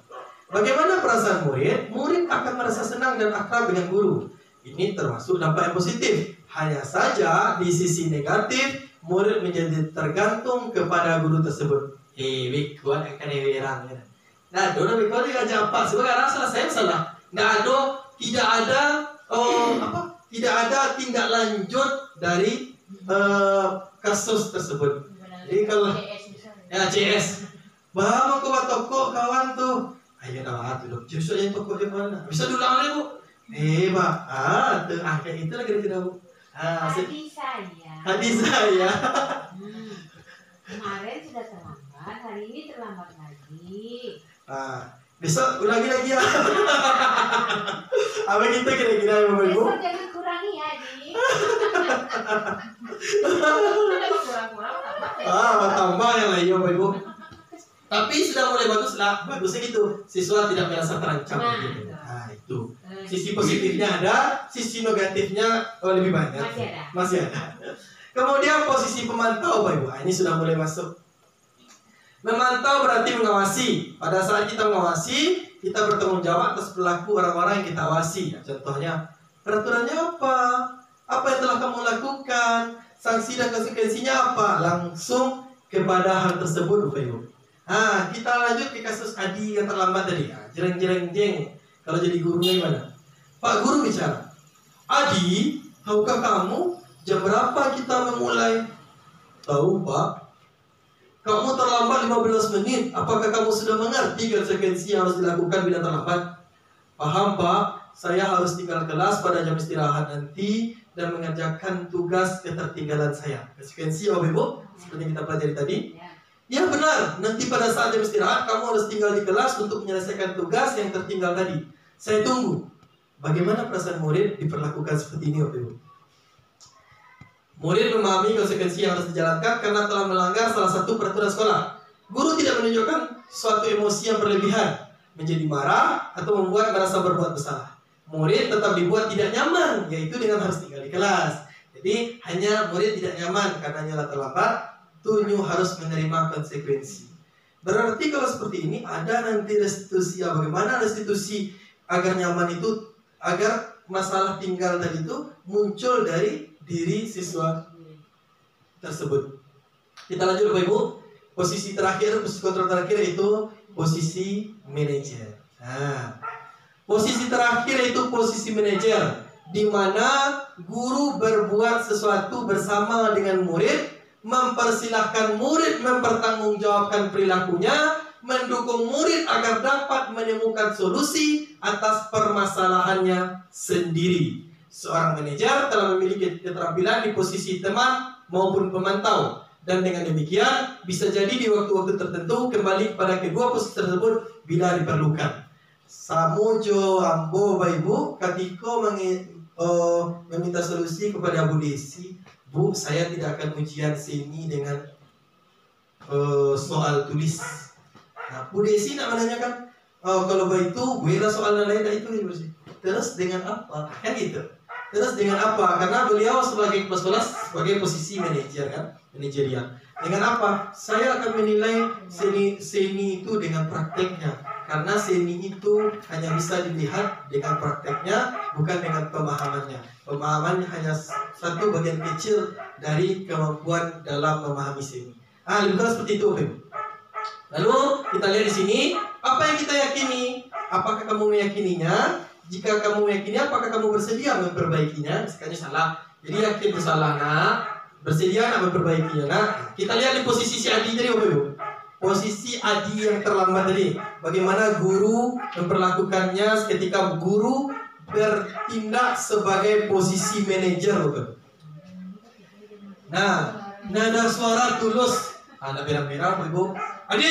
Bagaimana perasaan murid? Murid akan merasa senang dan akrab dengan guru. Ini termasuk dampak yang positif. Hanya saja di sisi negatif, murid menjadi tergantung kepada guru tersebut. Kuat akan ewerang. Nah, dona bikuan diajak apa? Sebagai rasa saya salah. Tidak ada tindak lanjut dari kasus tersebut. Jadi kalau ya CS, bawa ke toko kawan tuh. Ayo dah dulu. Justru yang toko di mana? Bisa diulang lagi Bu? Pak. Kayak itu lagi tidak Bu. Adik saya. Kemarin sudah terlambat, hari ini terlambat lagi. Besok ulangi lagi ya. Apa gitu kira-kira ya Bapak Ibu? Besok jangan kurangi ya, Di. Tambah yang lain Bapak Ibu. Tapi sudah mulai bagus lah, bagusnya gitu. Siswa tidak merasa terancam gitu. Nah, itu. Sisi positifnya ada, sisi negatifnya lebih banyak. Masih ada. Kemudian posisi pemantau Bapak Ibu. Ini sudah mulai masuk. Memantau berarti mengawasi. Pada saat kita mengawasi, kita bertanggung jawab atas perilaku orang-orang yang kita awasi. Contohnya, peraturannya apa? Apa yang telah kamu lakukan? Sanksi dan konsekuensinya apa? Langsung kepada hal tersebut Bapak Ibu. Nah, kita lanjut ke kasus Adi yang terlambat tadi. Jeng. Kalau jadi gurunya gimana? Pak guru bicara. Adi, tahukah kamu jam berapa kita memulai? Tahu Pak. Kamu terlambat 15 menit. Apakah kamu sudah mengerti konsekuensi yang harus dilakukan bila terlambat? Paham Pak. Saya harus tinggal kelas pada jam istirahat nanti dan mengerjakan tugas ketertinggalan saya. Konsekuensi Bapak Ibu, seperti yang kita pelajari tadi. Ya benar, nanti pada saat jam istirahat kamu harus tinggal di kelas untuk menyelesaikan tugas yang tertinggal tadi. Saya tunggu. Bagaimana perasaan murid diperlakukan seperti ini Bapak Ibu? Murid memahami konsekuensi yang harus dijalankan karena telah melanggar salah satu peraturan sekolah. Guru tidak menunjukkan suatu emosi yang berlebihan, menjadi marah atau membuat merasa berbuat bersalah. Murid tetap dibuat tidak nyaman, yaitu dengan harus tinggal di kelas. Jadi hanya murid tidak nyaman karena nyala terlambat, Tunyu harus menerima konsekuensi. Berarti kalau seperti ini ada nanti restitusi. Bagaimana restitusi agar nyaman itu, agar masalah tinggal tadi itu muncul dari diri siswa tersebut. Kita lanjut Bapak Ibu. Posisi terakhir, posisi kontrol terakhir itu posisi manajer. Nah, posisi terakhir itu posisi manajer, di mana guru berbuat sesuatu bersama dengan murid, mempersilahkan murid mempertanggungjawabkan perilakunya, mendukung murid agar dapat menemukan solusi atas permasalahannya sendiri. Seorang manajer telah memiliki keterampilan di posisi teman maupun pemantau, dan dengan demikian bisa jadi di waktu-waktu tertentu kembali kepada kedua posisi tersebut bila diperlukan. Samojo ambo Bapak Ibu katiko meminta solusi kepada Bu Desi. Bu, saya tidak akan ujian sini dengan soal tulis. Nah, Bu Desi nak menanyakan, kalau begitu, beda soal lain itu. Terus dengan apa? Kan gitu. Terus dengan apa? Karena beliau sebagai kepala sekolah, sebagai posisi manajer kan, manajerial. Dengan apa? Saya akan menilai seni itu dengan prakteknya. Karena seni itu hanya bisa dilihat dengan prakteknya, bukan dengan pemahamannya. Pemahamannya hanya satu bagian kecil dari kemampuan dalam memahami seni. Lebih kurang seperti itu, Bapak. Lalu kita lihat di sini, apa yang kita yakini? Apakah kamu meyakininya? Jika kamu meyakini, apakah kamu bersedia memperbaikinya? Misalnya salah, jadi yakin itu salah, nak. Bersedia nak memperbaikinya, nak. Kita lihat di posisi si Adi tadi, Bapak Ibu. Posisi Adi yang terlambat tadi, bagaimana guru memperlakukannya ketika guru bertindak sebagai posisi manajer, Bapak. Nah, nada suara tulus, ada merah-merah, Bapak Ibu. Adi,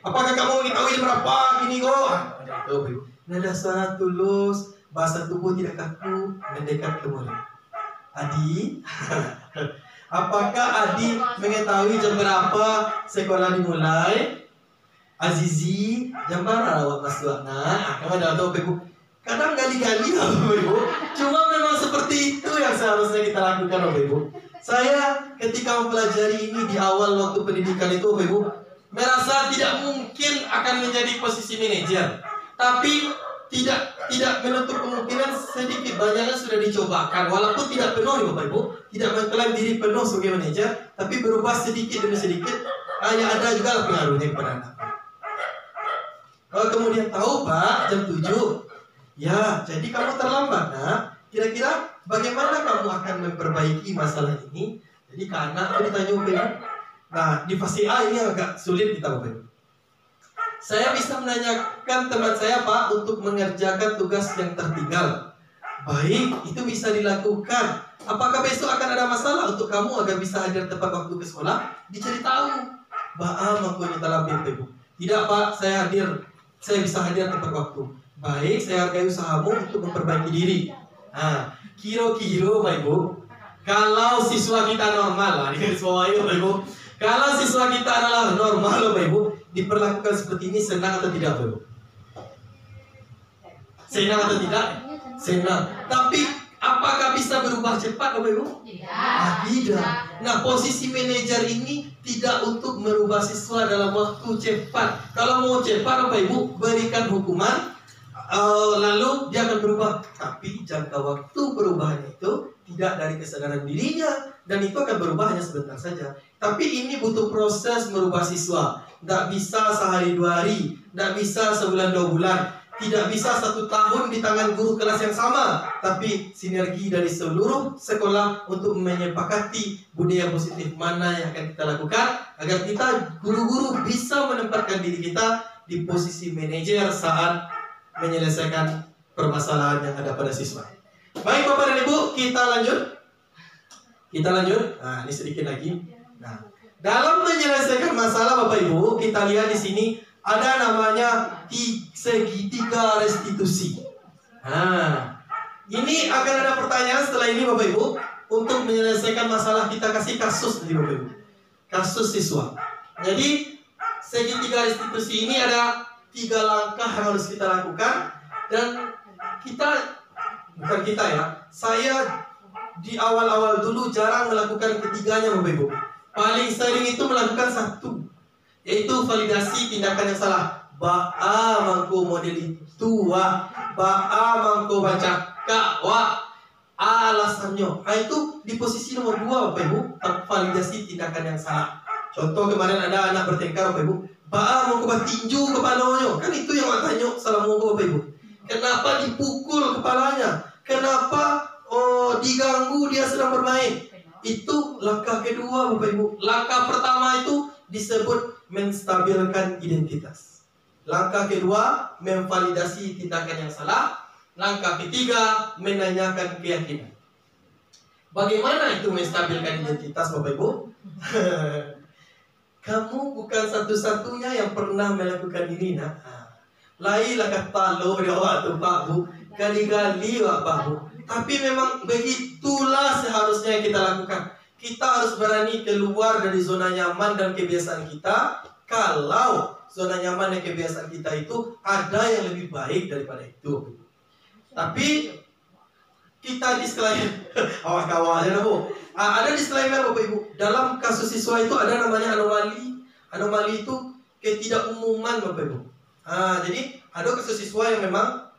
apakah kamu mengetahui berapa ini kok? Itu, Bapak Ibu. Nada suara tulus, bahasa tubuh tidak kaku, mendekat ke murid. Adi, apakah Adi mengetahui jam berapa sekolah dimulai? Azizi, jam berapa awak masuk? Nah, kamu dah tahu, Bapak Ibu. Kadang gali-gali, Bapak Ibu. Cuma memang seperti itu yang seharusnya kita lakukan, Bapak Ibu. Saya ketika mempelajari ini di awal waktu pendidikan itu, Bapak Ibu, merasa tidak mungkin akan menjadi posisi manajer. Tapi tidak menutup kemungkinan sedikit banyaknya sudah dicobakan, walaupun tidak penuh, Bapak Ibu, tidak mengklaim diri penuh sebagai manajer, tapi berubah sedikit demi sedikit. Hanya ada juga pengaruhnya kepada anak. Kalau kemudian tahu Pak jam 7, ya jadi kamu terlambat, nak. Kira-kira bagaimana kamu akan memperbaiki masalah ini? Jadi ke anak ditanya, Bapak Ibu. Nah di fase A ini agak sulit kita, Bapak Ibu. Saya bisa menanyakan teman saya, Pak, untuk mengerjakan tugas yang tertinggal. Baik, itu bisa dilakukan. Apakah besok akan ada masalah untuk kamu agar bisa hadir tepat waktu ke sekolah? Dicari tahu. Ba'a mempunyai dalam Ibu. Tidak, Pak, saya bisa hadir tepat waktu. baik, saya hargai usahamu untuk memperbaiki diri. Nah, kira-kira Bapak Ibu, kalau siswa kita normal lah, di garis bawahi Bapak Ibu, kalau siswa kita adalah normal Bapak Ibu, diperlakukan seperti ini senang atau tidak Bapak Ibu? Senang atau tidak? Senang. Tapi apakah bisa berubah cepat Bapak Ibu? Tidak. Nah, posisi manajer ini tidak untuk merubah siswa dalam waktu cepat. Kalau mau cepat Bapak Ibu, berikan hukuman, lalu dia akan berubah. Tapi jangka waktu perubahannya itu tidak dari kesadaran dirinya, dan itu akan berubah hanya sebentar saja. Tapi ini butuh proses merubah siswa. Tidak bisa sehari dua hari, tidak bisa sebulan dua bulan, tidak bisa 1 tahun di tangan guru kelas yang sama, tapi sinergi dari seluruh sekolah untuk menyepakati budaya positif mana yang akan kita lakukan agar kita guru-guru bisa menempatkan diri kita di posisi manajer saat menyelesaikan permasalahan yang ada pada siswa. Baik Bapak dan Ibu, kita lanjut. Nah, ini sedikit lagi. Nah, dalam menyelesaikan masalah Bapak Ibu, kita lihat di sini ada namanya segitiga restitusi. Nah, ini akan ada pertanyaan setelah ini Bapak Ibu. Untuk menyelesaikan masalah kita kasih kasus nih Bapak Ibu. Kasus siswa. Jadi segitiga restitusi ini ada 3 langkah yang harus kita lakukan. Dan bukan kita ya, saya di awal-awal dulu jarang melakukan ketiganya Bapak Ibu. Paling sering itu melakukan 1, yaitu validasi tindakan yang salah. Ba'a mangko model itu wa, ba'a mangko baca ka wa, alasannya. Nah, itu di posisi nomor 2 Bapak Ibu, validasi tindakan yang salah. Contoh kemarin ada anak bertengkar Bapak Ibu, ba'a mangko batinju kepalanya. Kan itu yang tanya salah monggo Bapak Ibu. Kenapa dipukul kepalanya? Kenapa diganggu dia sedang bermain? Itu langkah kedua Bapak Ibu. Langkah pertama itu disebut menstabilkan identitas. Langkah kedua memvalidasi tindakan yang salah. Langkah ketiga menanyakan keyakinan. Bagaimana itu menstabilkan identitas Bapak Ibu? Kamu bukan satu-satunya yang pernah melakukan ini nak. Lai lakat palo dia waktu Pak Bu, kali-kali Pak Bu. Tapi memang begitulah seharusnya yang kita lakukan. Kita harus berani keluar dari zona nyaman dan kebiasaan kita. Kalau zona nyaman dan kebiasaan kita itu ada yang lebih baik daripada itu. Tapi kita disclaimer, awal-awalnya Bu. Ada disclaimer Bapak Ibu. Dalam kasus siswa itu ada namanya anomali. Anomali itu ketidakumuman Bapak Ibu. Jadi ada kasus siswa yang memang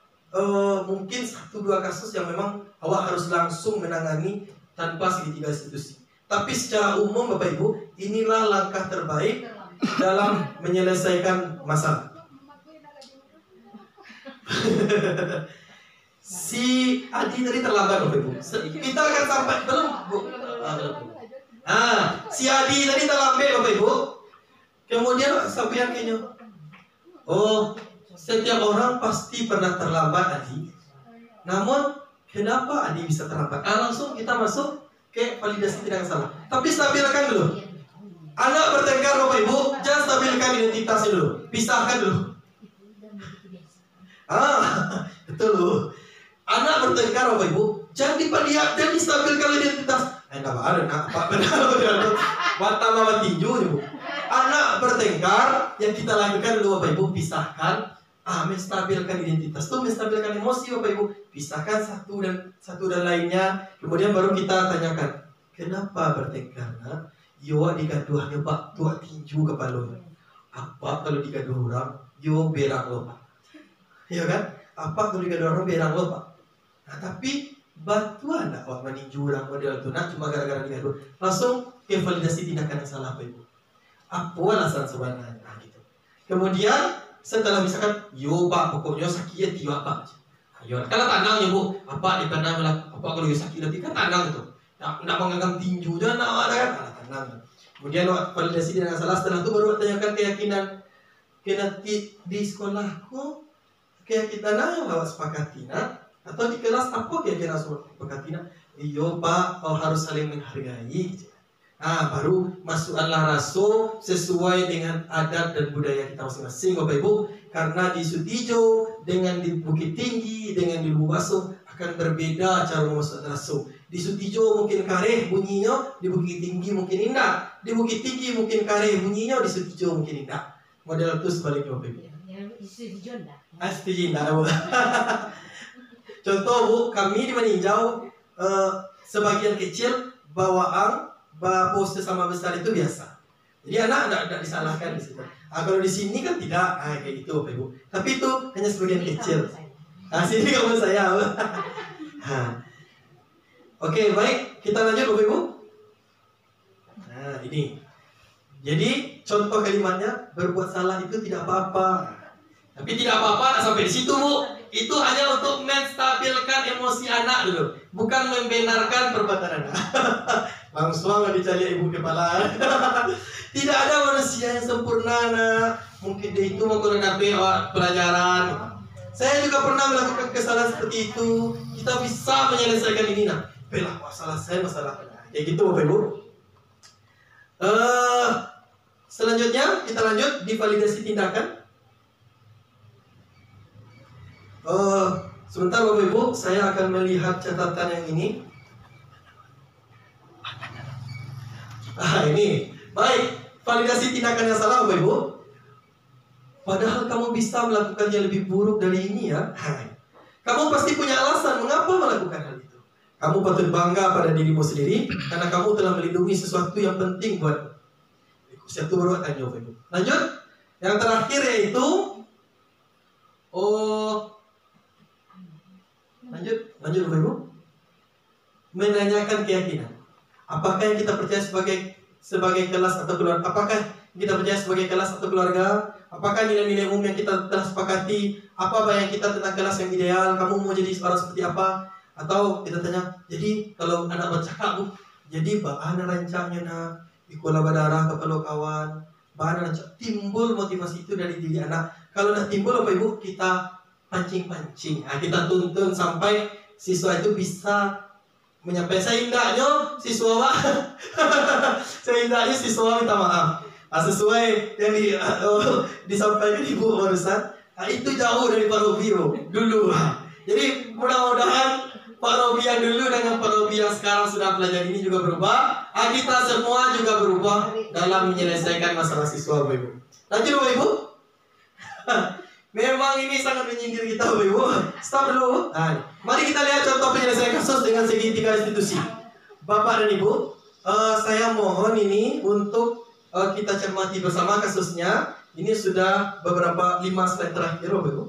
mungkin 1-2 kasus yang memang awak harus langsung menangani tanpa segitiga institusi. Tapi secara umum Bapak Ibu, inilah langkah terbaik dalam menyelesaikan masalah. Si Adi tadi terlambat Bapak Ibu. Kita akan sampai belum Bu? Si Adi tadi terlambat Bapak Ibu. Kemudian sampai kayaknya, setiap orang pasti pernah terlambat Adi. Namun kenapa Adi bisa terlambat? Langsung kita masuk ke validasi tidak salah. Tapi stabilkan dulu. Anak bertengkar Bapak Ibu, jangan stabilkan identitasnya dulu. Pisahkan dulu. Betul loh. Anak bertengkar Bapak Ibu, jangan distabilkan identitas. Enggak ada nak benar. Mata tinju Bu. Anak bertengkar, yang kita lakukan dulu Bapak Ibu, pisahkan. Menstabilkan identitas tuh menstabilkan emosi Bapak Ibu. Pisahkan satu dan lainnya. Kemudian baru kita tanyakan, kenapa bertengkar nak? Yo digaduhnya Pak, tua tinju kepala. Apa kalau digaduh orang? Yo berak lo Pak. Iya kan? Apa kalau digaduh orang berak lo Pak? Nah, tapi batuan nak wak meninju orang model itu nak cuma gara-gara digaduh. Langsung ke validasi tindakan yang salah Bapak Ibu. Apa alasan sebenarnya? Gitu. Kemudian setelah misalkan, yo Pak pokoknya sakitnya tiga apa aja. Ayo, kalau tandang ya Bu, apa di tandang apa kalau sakit nanti kan tandang itu. Nak menganggap tinju dan nak ada kan tandang. Kemudian validasi dengan salah, setelah itu baru tanyakan keyakinan. Kena di sekolahku keyakinan yang bawa sepakati nak, atau di kelas apa keyakinan sepakati nak? Iyo Pak, harus saling menghargai. Baru masukkanlah raso sesuai dengan adat dan budaya kita masing-masing, Bapak Ibu. Karena di Sutijo dengan di Bukit Tinggi dengan di Lubaso akan berbeda cara memasukkan raso. Di Sutijo mungkin kareh bunyinya, di Bukit Tinggi mungkin indah. Di Bukit Tinggi mungkin kareh bunyinya, di Sutijo mungkin indah. Model itu sebaliknya, Bapak Ibu. Di Sutijo enggak. Sutijo indah, Bu. Contoh, Bu, kami di Meninjau sebagian kecil bawaan pose sama besar itu biasa. Jadi anak tidak disalahkan di situ. Kalau di sini kan tidak, kayak gitu, Bapak Ibu. Tapi itu hanya sebagian kecil. Sini kamu saya. Oke, baik, kita lanjut, Bapak Ibu. Ini. Jadi contoh kalimatnya, berbuat salah itu tidak apa-apa. Tapi tidak apa-apa sampai di situ, Bu. Itu hanya untuk menstabilkan emosi anak dulu, bukan membenarkan perbuatan anak. Langsung dicari ibu kepala. Tidak ada manusia yang sempurna, nak. Mungkin dia itu mau menghadapi pelajaran. Saya juga pernah melakukan kesalahan seperti itu. Kita bisa menyelesaikan ini, nak. Belah masalah saya, masalah kayak gitu, Bapak Ibu. Selanjutnya kita lanjut di validasi tindakan. Sebentar, Bapak Ibu, saya akan melihat catatan yang ini. Ini baik, validasi tindakan yang salah, Bapak Ibu. Padahal kamu bisa melakukannya lebih buruk dari ini, ya. Kamu pasti punya alasan mengapa melakukan hal itu. Kamu patut bangga pada dirimu sendiri karena kamu telah melindungi sesuatu yang penting buat satu berbuat tanya, Bapak Ibu. Lanjut, yang terakhir yaitu lanjut Bapak Ibu, menanyakan keyakinan. Apakah yang kita percaya sebagai kelas atau keluarga? Apakah kita percaya sebagai kelas atau keluarga? Apakah nilai-nilai umum yang kita telah sepakati? Apa bayang kita tentang kelas yang ideal? Kamu mau jadi orang seperti apa? Atau kita tanya, jadi kalau anak bercakap, Bu, jadi bahan rancangnya nak ikulah berdarah kepada kawan. Bahan rancang timbul motivasi itu dari diri anak. Kalau nak timbul, Bapak Ibu, kita pancing-pancing. Kita tuntun sampai siswa itu bisa menyampaikan. Seindahnya siswa minta maaf. Sesuai yang disampaikan Ibu barusan, itu jauh dari Pak Robi dulu. Jadi mudah-mudahan Pak Robi yang dulu dengan Pak Robi yang sekarang sudah pelajar ini juga berubah. Kita semua juga berubah dalam menyelesaikan masalah siswa, Bapak Ibu. Lanjut, Bapak Ibu. Memang ini sangat menyindir kita, Bapak Ibu. Stop dulu. Mari kita lihat contoh penyelesaian kasus dengan segitiga institusi. Bapak dan Ibu, saya mohon ini untuk kita cermati bersama kasusnya. Ini sudah beberapa 5 slide terakhir, Bapak Ibu.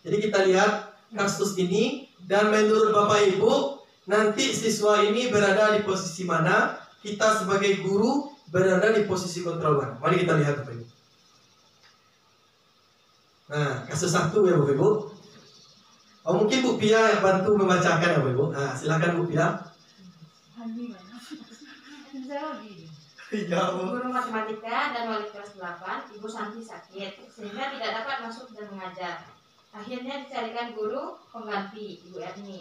Jadi kita lihat kasus ini dan menurut Bapak Ibu, nanti siswa ini berada di posisi mana? Kita sebagai guru berada di posisi kontrol mana? Mari kita lihat, Bapak Ibu. Nah, kasus 1 ya, Bapak Ibu. Mungkin Bu Pia bantu membacakan ya, Bapak Ibu. Silakan Bu Pia. Guru matematika dan wali kelas 8, Ibu Santi sakit sehingga tidak dapat masuk dan mengajar. Akhirnya dicarikan guru pengganti, Ibu Erni.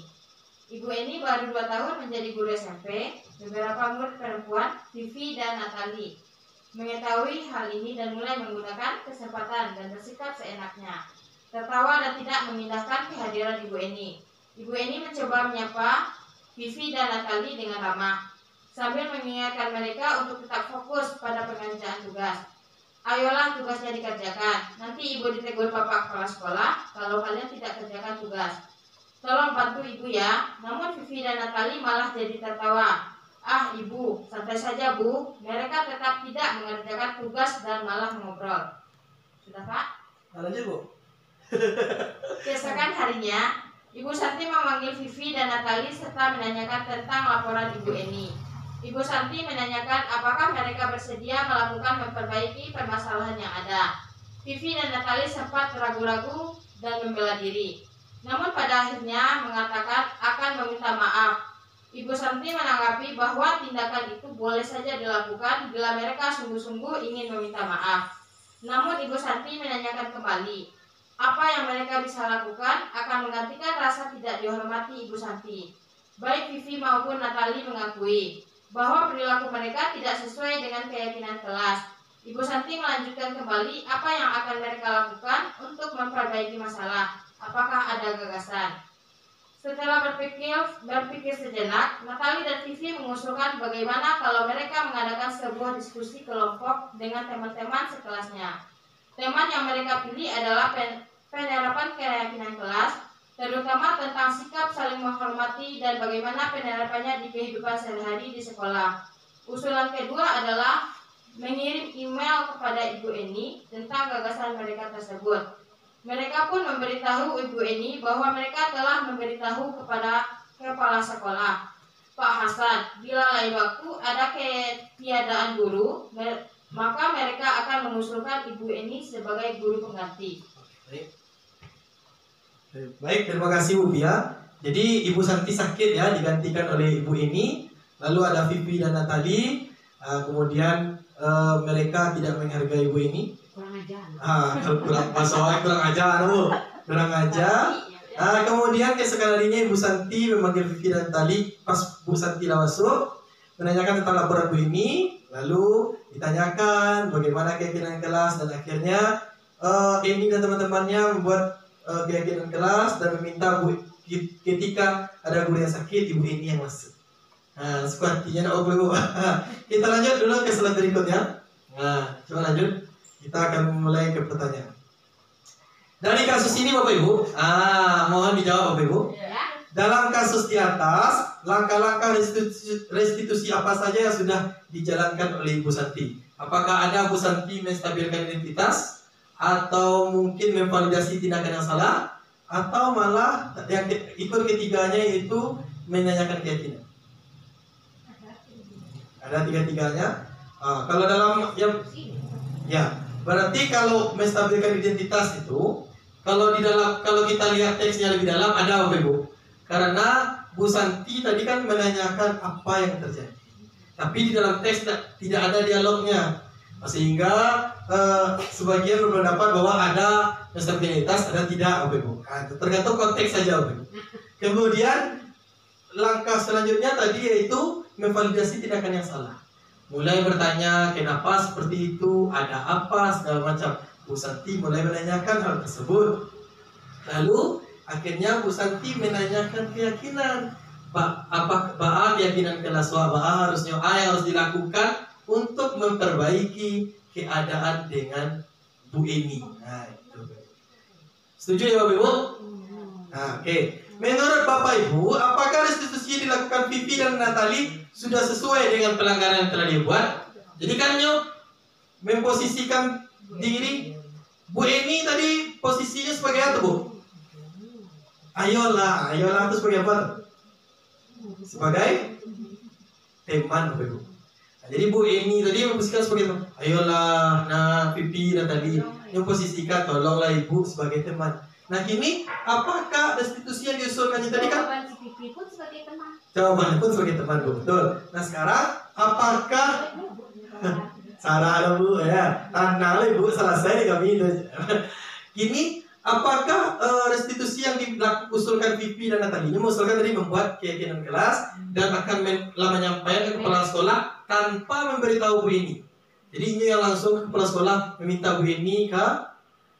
Ibu Eni baru 2 tahun menjadi guru SMP. Beberapa murid perempuan, Vivi dan Natali, mengetahui hal ini dan mulai menggunakan kesempatan dan bersikap seenaknya, tertawa dan tidak memindahkan kehadiran Ibu Eni. Ibu Eni mencoba menyapa Vivi dan Natali dengan ramah, sambil mengingatkan mereka untuk tetap fokus pada pengerjaan tugas. Ayolah tugasnya dikerjakan, nanti Ibu ditegur Bapak Kepala Sekolah kalau kalian tidak kerjakan tugas. Tolong bantu Ibu ya. Namun Vivi dan Natali malah jadi tertawa. Ibu, santai saja Bu. Mereka tetap tidak mengerjakan tugas dan malah ngobrol. Sudah Pak? Lanjut Bu. Keesokan harinya, Ibu Santi memanggil Vivi dan Natali serta menanyakan tentang laporan Ibu Eni. Ibu Santi menanyakan apakah mereka bersedia melakukan memperbaiki permasalahan yang ada. Vivi dan Natali sempat ragu-ragu dan membela diri, namun pada akhirnya mengatakan akan meminta maaf. Ibu Santi menanggapi bahwa tindakan itu boleh saja dilakukan bila mereka sungguh-sungguh ingin meminta maaf. Namun Ibu Santi menanyakan kembali, apa yang mereka bisa lakukan akan menggantikan rasa tidak dihormati Ibu Santi. Baik Vivi maupun Natali mengakui bahwa perilaku mereka tidak sesuai dengan keyakinan kelas. Ibu Santi melanjutkan kembali apa yang akan mereka lakukan untuk memperbaiki masalah. Apakah ada gagasan? Setelah berpikir sejenak, Natali dan Vivi mengusulkan bagaimana kalau mereka mengadakan sebuah diskusi kelompok dengan teman-teman sekelasnya. Teman yang mereka pilih adalah penerapan keyakinan kelas, terutama tentang sikap saling menghormati dan bagaimana penerapannya di kehidupan sehari-hari di sekolah. Usulan kedua adalah mengirim email kepada Ibu Eni tentang gagasan mereka tersebut. Mereka pun memberitahu Ibu Eni bahwa mereka telah memberitahu kepada kepala sekolah, Pak Hasan, bila lain waktu ada ketiadaan guru, maka mereka akan mengusulkan Ibu Eni sebagai guru pengganti. Baik, terima kasih Bu Pia. Jadi Ibu Santi sakit ya, digantikan oleh Ibu Eni. Lalu ada Vivi dan Natali. Kemudian mereka tidak menghargai Ibu Eni. Kurang ajar. Kurang ajar Bu. Kurang ajar. Kemudian keesokan harinya Ibu Santi memanggil Vivi dan Natali. Pas Bu Santi masuk, menanyakan tentang laporan Bu Eni. Lalu ditanyakan bagaimana keyakinan kelas, dan akhirnya Eni dan teman-temannya membuat keyakinan kelas dan meminta ketika ada guru yang sakit, Ibu Eni yang masuk. Nah, sepertinya nak Bu. Kita lanjut dulu ke slide berikutnya. Nah, coba lanjut. Kita akan mulai ke pertanyaan. Dari kasus ini Bapak Ibu, mohon dijawab Bapak Ibu. Dalam kasus di atas, langkah-langkah restitusi apa saja yang sudah dijalankan oleh Ibu Santi? Apakah ada Bu Santi menstabilkan identitas, atau mungkin memvalidasi tindakan yang salah, atau malah yang ikut ketiganya yaitu menanyakan keyakinan? Ada tiga-tiganya. Kalau dalam ya berarti kalau menstabilkan identitas itu, kalau kita lihat teksnya lebih dalam ada apa Ibu? Karena Bu Santi tadi kan menanyakan apa yang terjadi, tapi di dalam teks tidak ada dialognya. Sehingga sebagian berpendapat bahwa ada stabilitas, ada tidak, Bapak Ibu. Tergantung konteks saja, Bapak Ibu. Kemudian langkah selanjutnya tadi yaitu memvalidasi tindakan yang salah. Mulai bertanya kenapa seperti itu, ada apa, segala macam. Bu Santi mulai menanyakan hal tersebut. Lalu akhirnya Bu Santi menanyakan keyakinan. Apa keyakinan kelas harusnya yang harus dilakukan untuk memperbaiki keadaan dengan Bu Eni. Nah, itu. Setuju ya Bapak Ibu? Oke. Menurut Bapak Ibu, apakah restitusi yang dilakukan Vivi dan Natali sudah sesuai dengan pelanggaran yang telah dibuat? Jadi kan memposisikan diri Bu Eni tadi posisinya sebagai apa Bu? Ayolah itu sebagai apa? Sebagai teman Bapak Ibu. Jadi Bu Eni tadi memposisikan sebagai teman. Ayolah, Vivi dan tadi memposisikan tolonglah Ibu sebagai teman. Nah kini apakah restitusi yang diusulkan tadi kan? Jawaban si Vivi pun sebagai teman. Jawabannya pun sebagai teman Bu, betul. Nah sekarang apakah salah Bu ya? Tenang Ibu, selesai kami itu. Kini apakah restitusi yang diusulkan Vivi dan Natali ini mengusulkan tadi membuat keyakinan kelas dan akan menyampaikan ke kepala sekolah tanpa memberitahu Bu Eni. Jadi ini yang langsung ke kepala sekolah meminta Bu Eni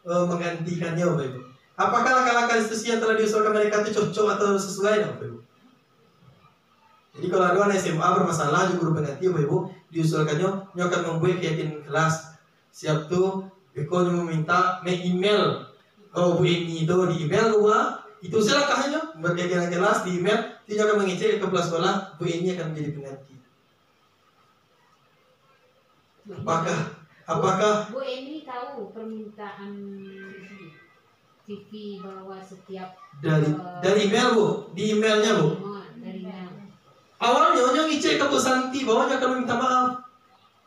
menggantikannya Bapak Ibu. Apakah langkah-langkah restitusi yang telah diusulkan mereka itu cocok atau sesuai Bapak Ibu? Jadi kalau ada anak SMA bermasalah di guru pengganti Bapak Ibu diusulkannya akan membuat keyakinan kelas. Siap tuh Beko meminta email Bu Eni itu di email gua itu silahkannya membuat keyakinan kelas di email, dia akan mengecek ke kepala sekolah Bu Eni akan menjadi pengganti. Apakah Bu Eni tahu permintaan Vivi bahwa setiap dari email Bu, di emailnya Bu. Dari email. Awalnya Nyonya ngecek ke Bu Santi bahwa Nyonya akan meminta maaf,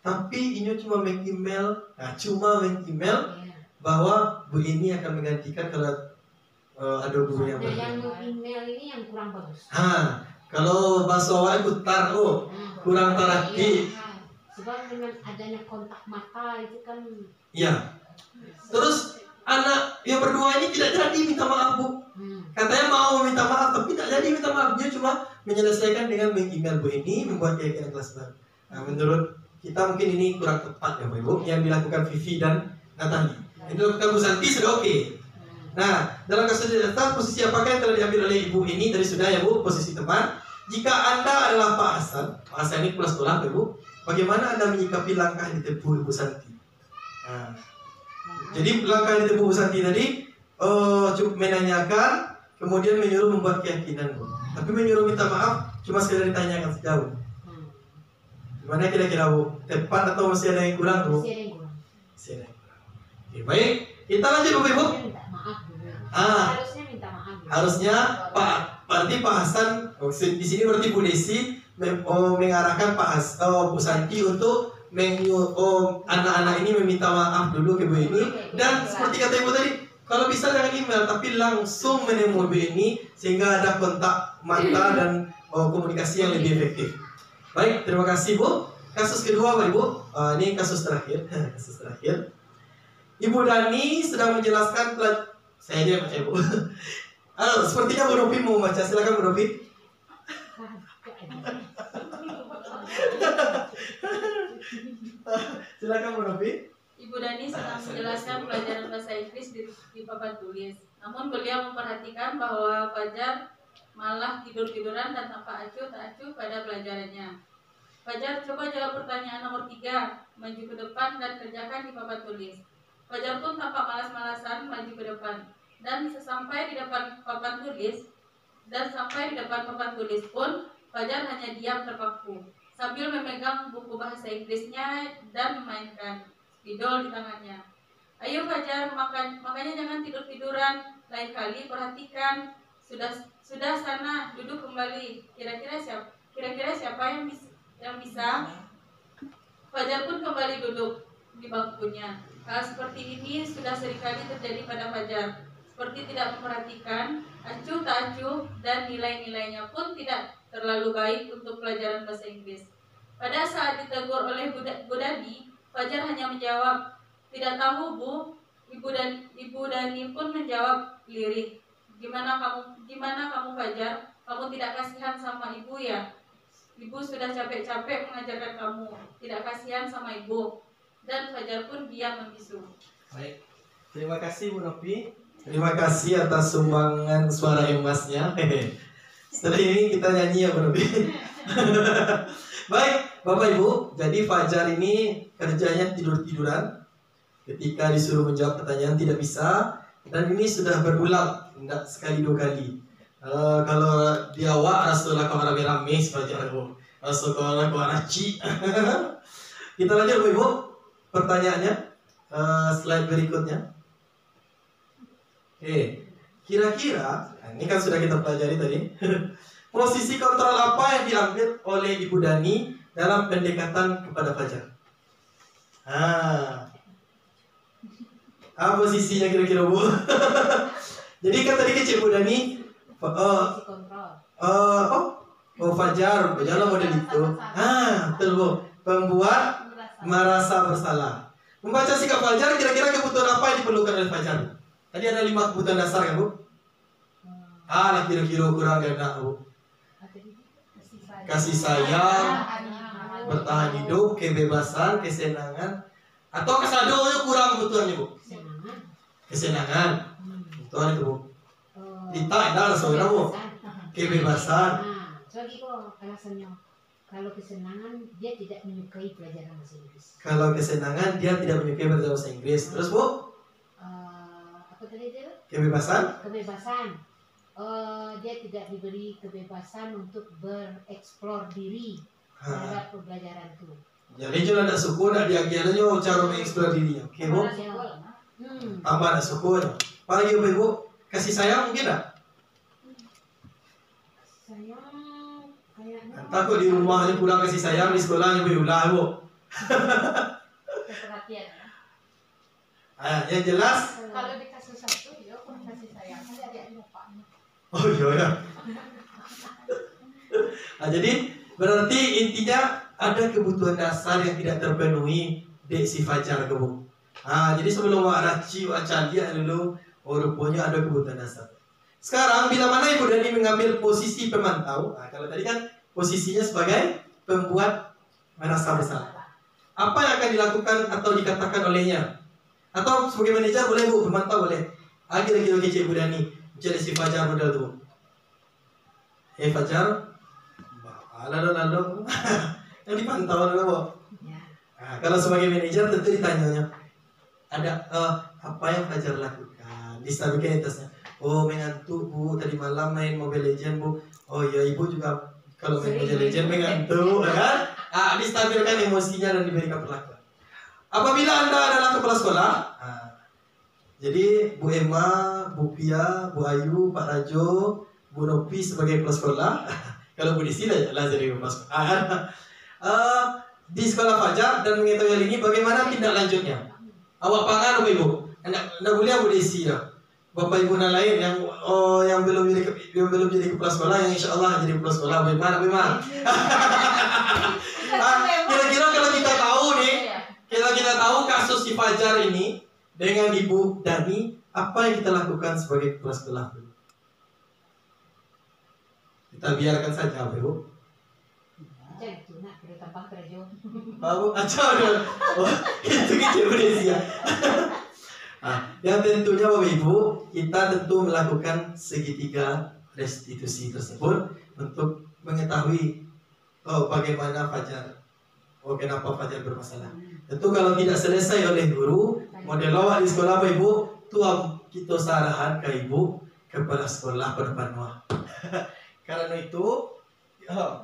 tapi Nyonya cuma meng-email, bahwa Bu Eni akan menggantikan kalau ada guru yang baru. Yang email ini yang kurang bagus. Kalau bahasa awal itu kurang terhati. Sebab dengan adanya kontak mata itu kan. Iya. Terus anak yang berdua ini tidak jadi minta maaf, Bu. Katanya mau minta maaf, tapi tidak jadi minta maaf. Dia cuma menyelesaikan dengan meng-email Bu ini, membuat keyakinan kelas baru. Nah, menurut kita mungkin ini kurang tepat ya Bu Ibu. Yang dilakukan Vivi dan Natali. Yang dilakukan Bu Santi sudah oke. Nah, dalam kasus dasar, posisi apakah yang telah diambil oleh Ibu ini? Tadi sudah ya Bu, posisi teman. Jika Anda adalah Pak Hasan ini kepala sekolah Ibu, bagaimana Anda menyikapi langkah yang ditempuh Ibu Santi? Nah, jadi langkah yang ditempuh Ibu Santi tadi, cukup menanyakan, kemudian menyuruh membuat keyakinan, Bu. Tapi menyuruh minta maaf cuma sekedar ditanyakan sejauh. Gimana kira-kira Bu? Tepat atau masih ada yang kurang Bu? Masih ada yang kurang. Masih ada yang kurang. Oke, baik, kita lanjut Bu Ibu. Minta maaf dulu. Ah, Harusnya minta maaf dulu. harusnya berarti Pak Hasan di sini berarti Bu Desi mengarahkan Bu Santi untuk anak-anak ini meminta maaf dulu ke Bu ini, dan seperti kata Ibu tadi, kalau bisa dengan email tapi langsung menemui Bu ini sehingga ada kontak mata dan komunikasi yang lebih efektif. Baik, terima kasih Bu. Kasus kedua Pak Ibu, ini kasus terakhir. Kasus terakhir. Ibu Dani sedang menjelaskan saya aja yang baca Ibu. Sepertinya Bu Novi mau baca, silakan Bu Novi. Silakan Bu Novi. Ibu Dani sedang menjelaskan pelajaran bahasa Inggris di papan tulis. Namun beliau memperhatikan bahwa Fajar malah tidur-tiduran dan tampak acuh tak acuh pada pelajarannya. Fajar, coba jawab pertanyaan nomor 3, maju ke depan dan kerjakan di papan tulis. Fajar pun tampak malas-malasan maju ke depan, dan sampai di depan papan tulis pun Fajar hanya diam terpaku sambil memegang buku bahasa Inggrisnya dan memainkan spidol di tangannya. Ayo Fajar, makanya jangan tidur-tiduran. Lain kali perhatikan. Sudah sana, duduk kembali. Kira-kira siapa yang bisa? Fajar pun kembali duduk di bangkunya. Hal seperti ini sudah seringkali terjadi pada Fajar. Seperti tidak memperhatikan, acuh tak acuh, dan nilai-nilainya pun tidak terlalu baik untuk pelajaran bahasa Inggris. Pada saat ditegur oleh Bu Dani, Fajar hanya menjawab, "Tidak tahu Bu." Ibu Dani pun menjawab lirik, Gimana kamu Fajar? Kamu tidak kasihan sama ibu ya? Ibu sudah capek-capek mengajarkan kamu. Tidak kasihan sama ibu." Dan Fajar pun diam membisu. Baik, terima kasih Bu Novi. Terima kasih atas sumbangan suara emasnya. Setelah ini kita nyanyi ya Bu Novi. Baik, Bapak Ibu, jadi Fajar ini kerjanya tidur-tiduran. Ketika disuruh menjawab pertanyaan tidak bisa, dan ini sudah berulang, tidak sekali 2 kali. Kalau di awal Rasulullah kau rame-rame Fajar Bu. Rasulullah kau raci. Kita lanjut Bu Ibu. Pertanyaannya, slide berikutnya. Oke, kira-kira, ini kan sudah kita pelajari tadi. Posisi kontrol apa yang diambil oleh Ibu Dani dalam pendekatan kepada Fajar? Apa posisinya kira-kira Bu? Jadi kan tadi kecil Bu Dani, Fajar lah model itu. Betul Bu. Pembuat merasa bersalah. Membaca sikap Fajar, kira-kira kebutuhan apa yang diperlukan oleh Fajar? Tadi ada 5 kebutuhan dasar kan Bu? Kira-kira kurang enak Bu. Kasih sayang, bertahan hidup, kebebasan, kesenangan, atau kesado kurang kebutuhannya Bu? Kesenangan. Kebutuhan itu Bu. Kita ada seorang Bu. Kebebasan. Soalnya kok alasannya kalau kesenangan dia tidak menyukai pelajaran bahasa Inggris. Kalau kesenangan dia tidak menyukai pelajaran bahasa Inggris. Terus Bu? Apa tadi itu? Kebebasan. Kebebasan. Dia tidak diberi kebebasan untuk bereksplor diri terhadap pembelajaran itu. Jadi jangan ada suku, nak diajarnya cara mengeksplor dirinya. Oke Bu? Tambah ada suku. Apalagi Bu? Kasih sayang mungkin tak? Sayang kayaknya. Takut di rumahnya kurang kasih sayang, di sekolahnya berulah Bu. Perhatian. Yang jelas. Kalau dikasih satu, dia pun kasih sayang. Ada adik bapaknya. Oh iya. Jadi berarti intinya ada kebutuhan dasar yang tidak terpenuhi di si Fajar Bu. Jadi sebelum Wak Raci, Wak Calia dulu, rupanya ada kebutuhan dasar. Sekarang bila mana Ibu Dani mengambil posisi pemantau, kalau tadi kan posisinya sebagai pembuat merasa bersalah. Apa yang akan dilakukan atau dikatakan olehnya? Atau sebagai manajer boleh Bu, pemantau boleh. Kira-kira Ibu Dani mencari si Fajar model tu. Fajar, lalu yang dipantau dulu Bu. Kalau sebagai manajer tentu ditanyanya ada apa yang Fajar lakukan, disampaikan. Oh mengantuk Bu, tadi malam main Mobile Legend Bu. Oh ya Ibu juga kalau main Mobile Legend mengantuk, kan? Distabilkan emosinya dan diberikan perlakuan. Apabila Anda adalah kepala sekolah, jadi Bu Emma, Bu Pia, Bu Ayu, Pak Rajo, Bu Nopi sebagai kepala sekolah. Kalau Bu Desi lah jadi kepala sekolah. Di sekolah Fajar dan mengetahui hal ini, bagaimana tindak lanjutnya? Awak pangan Bapak Ibu? Anda boleh Bu Desi lah. Bapak Ibu yang lain yang belum jadi kepala sekolah, yang insya Allah jadi kepala sekolah, bagaimana? Kira-kira kalau kita tahu nih, kita tahu kasus si Fajar ini dengan Ibu Dani, apa yang kita lakukan sebagai kepala sekolah? Kita biarkan saja, Bapak Ibu. Bapak aja itu Indonesia. Yang tentunya Bapak Ibu, kita tentu melakukan segitiga restitusi tersebut untuk mengetahui bagaimana Fajar, kenapa Fajar bermasalah. Tentu kalau tidak selesai oleh guru, model awak di sekolah Bapak Ibu, tuang kita sarahan ke Ibu kepala sekolah penuh. Karena itu,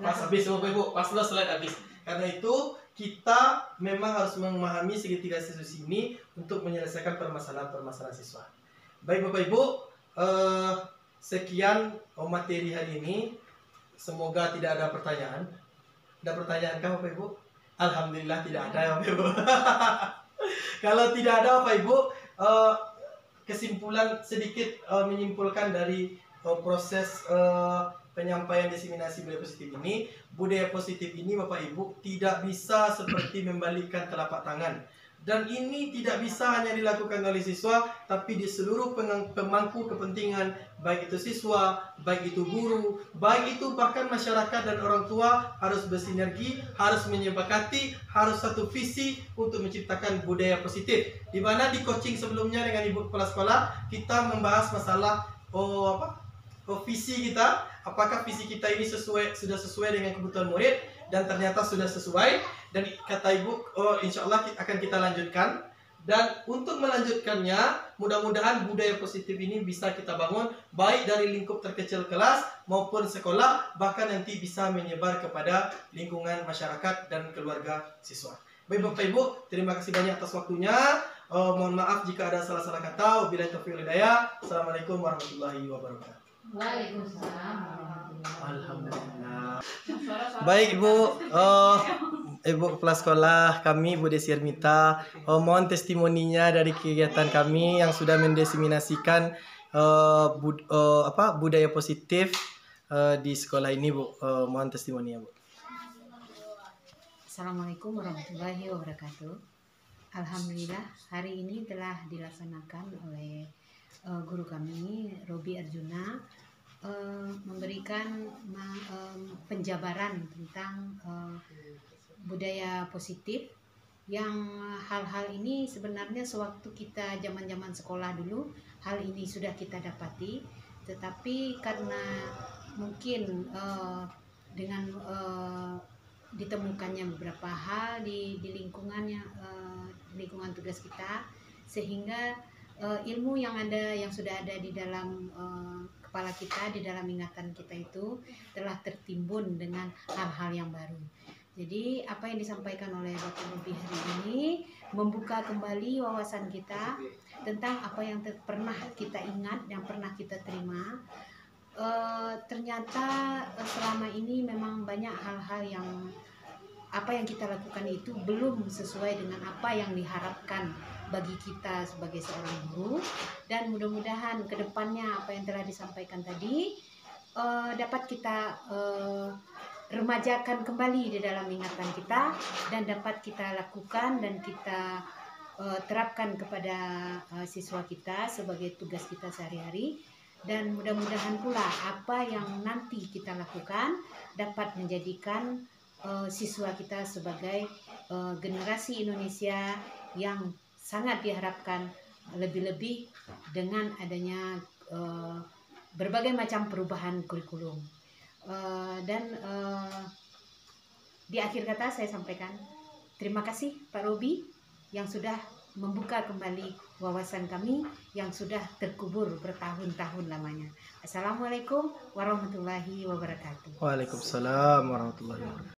pas habis Bapak Ibu, pas lo slide habis. Karena itu kita memang harus memahami segitiga restitusi ini untuk menyelesaikan permasalahan siswa. Baik Bapak Ibu, sekian materi hari ini. Semoga tidak ada pertanyaan. Ada pertanyaan kah Bapak Ibu? Alhamdulillah tidak ada ya Bapak Ibu. Kalau tidak ada Bapak Ibu, kesimpulan sedikit menyimpulkan dari proses penyampaian diseminasi budaya positif ini. Budaya positif ini Bapak Ibu tidak bisa seperti membalikkan telapak tangan. Dan ini tidak bisa hanya dilakukan oleh siswa, tapi di seluruh pemangku kepentingan, baik itu siswa, baik itu guru, baik itu bahkan masyarakat dan orang tua harus bersinergi, harus menyepakati, harus satu visi untuk menciptakan budaya positif. Di mana di coaching sebelumnya dengan Ibu Kepala Sekolah, kita membahas masalah visi kita. Apakah visi kita ini sudah sesuai dengan kebutuhan murid, dan ternyata sudah sesuai, dan kata Ibu insya Allah akan kita lanjutkan. Dan untuk melanjutkannya, mudah-mudahan budaya positif ini bisa kita bangun baik dari lingkup terkecil kelas maupun sekolah, bahkan nanti bisa menyebar kepada lingkungan masyarakat dan keluarga siswa. Baik Bapak Ibu, terima kasih banyak atas waktunya. Mohon maaf jika ada salah-salah kata. Wabillahi taufiq wal hidayah. Assalamualaikum warahmatullahi wabarakatuh. Waalaikumsalam. Alhamdulillah. Baik Ibu, Ibu Kepala Sekolah kami Bu Desi Armita, mohon testimoninya dari kegiatan kami yang sudah mendiseminasikan budaya positif di sekolah ini Bu. Mohon testimoninya Bu. Assalamualaikum warahmatullahi wabarakatuh. Alhamdulillah hari ini telah dilaksanakan oleh guru kami Robi Arjuna, memberikan penjabaran tentang budaya positif, yang hal-hal ini sebenarnya sewaktu kita zaman-zaman sekolah dulu hal ini sudah kita dapati, tetapi karena mungkin dengan ditemukannya beberapa hal di lingkungannya, lingkungan tugas kita, sehingga ilmu yang sudah ada di dalam kepala kita, di dalam ingatan kita itu telah tertimbun dengan hal-hal yang baru. Jadi apa yang disampaikan oleh Bapak Robi hari ini membuka kembali wawasan kita tentang apa yang pernah kita ingat, yang pernah kita terima. Ternyata selama ini memang banyak hal-hal yang apa yang kita lakukan itu belum sesuai dengan apa yang diharapkan bagi kita sebagai seorang guru, dan mudah-mudahan kedepannya apa yang telah disampaikan tadi dapat kita remajakan kembali di dalam ingatan kita, dan dapat kita lakukan dan kita terapkan kepada siswa kita sebagai tugas kita sehari-hari. Dan mudah-mudahan pula apa yang nanti kita lakukan dapat menjadikan siswa kita sebagai generasi Indonesia yang sangat diharapkan, lebih-lebih dengan adanya berbagai macam perubahan kurikulum. Dan di akhir kata saya sampaikan terima kasih Pak Robi yang sudah membuka kembali wawasan kami yang sudah terkubur bertahun-tahun lamanya. Assalamualaikum warahmatullahi wabarakatuh. Waalaikumsalam warahmatullahi wabarakatuh.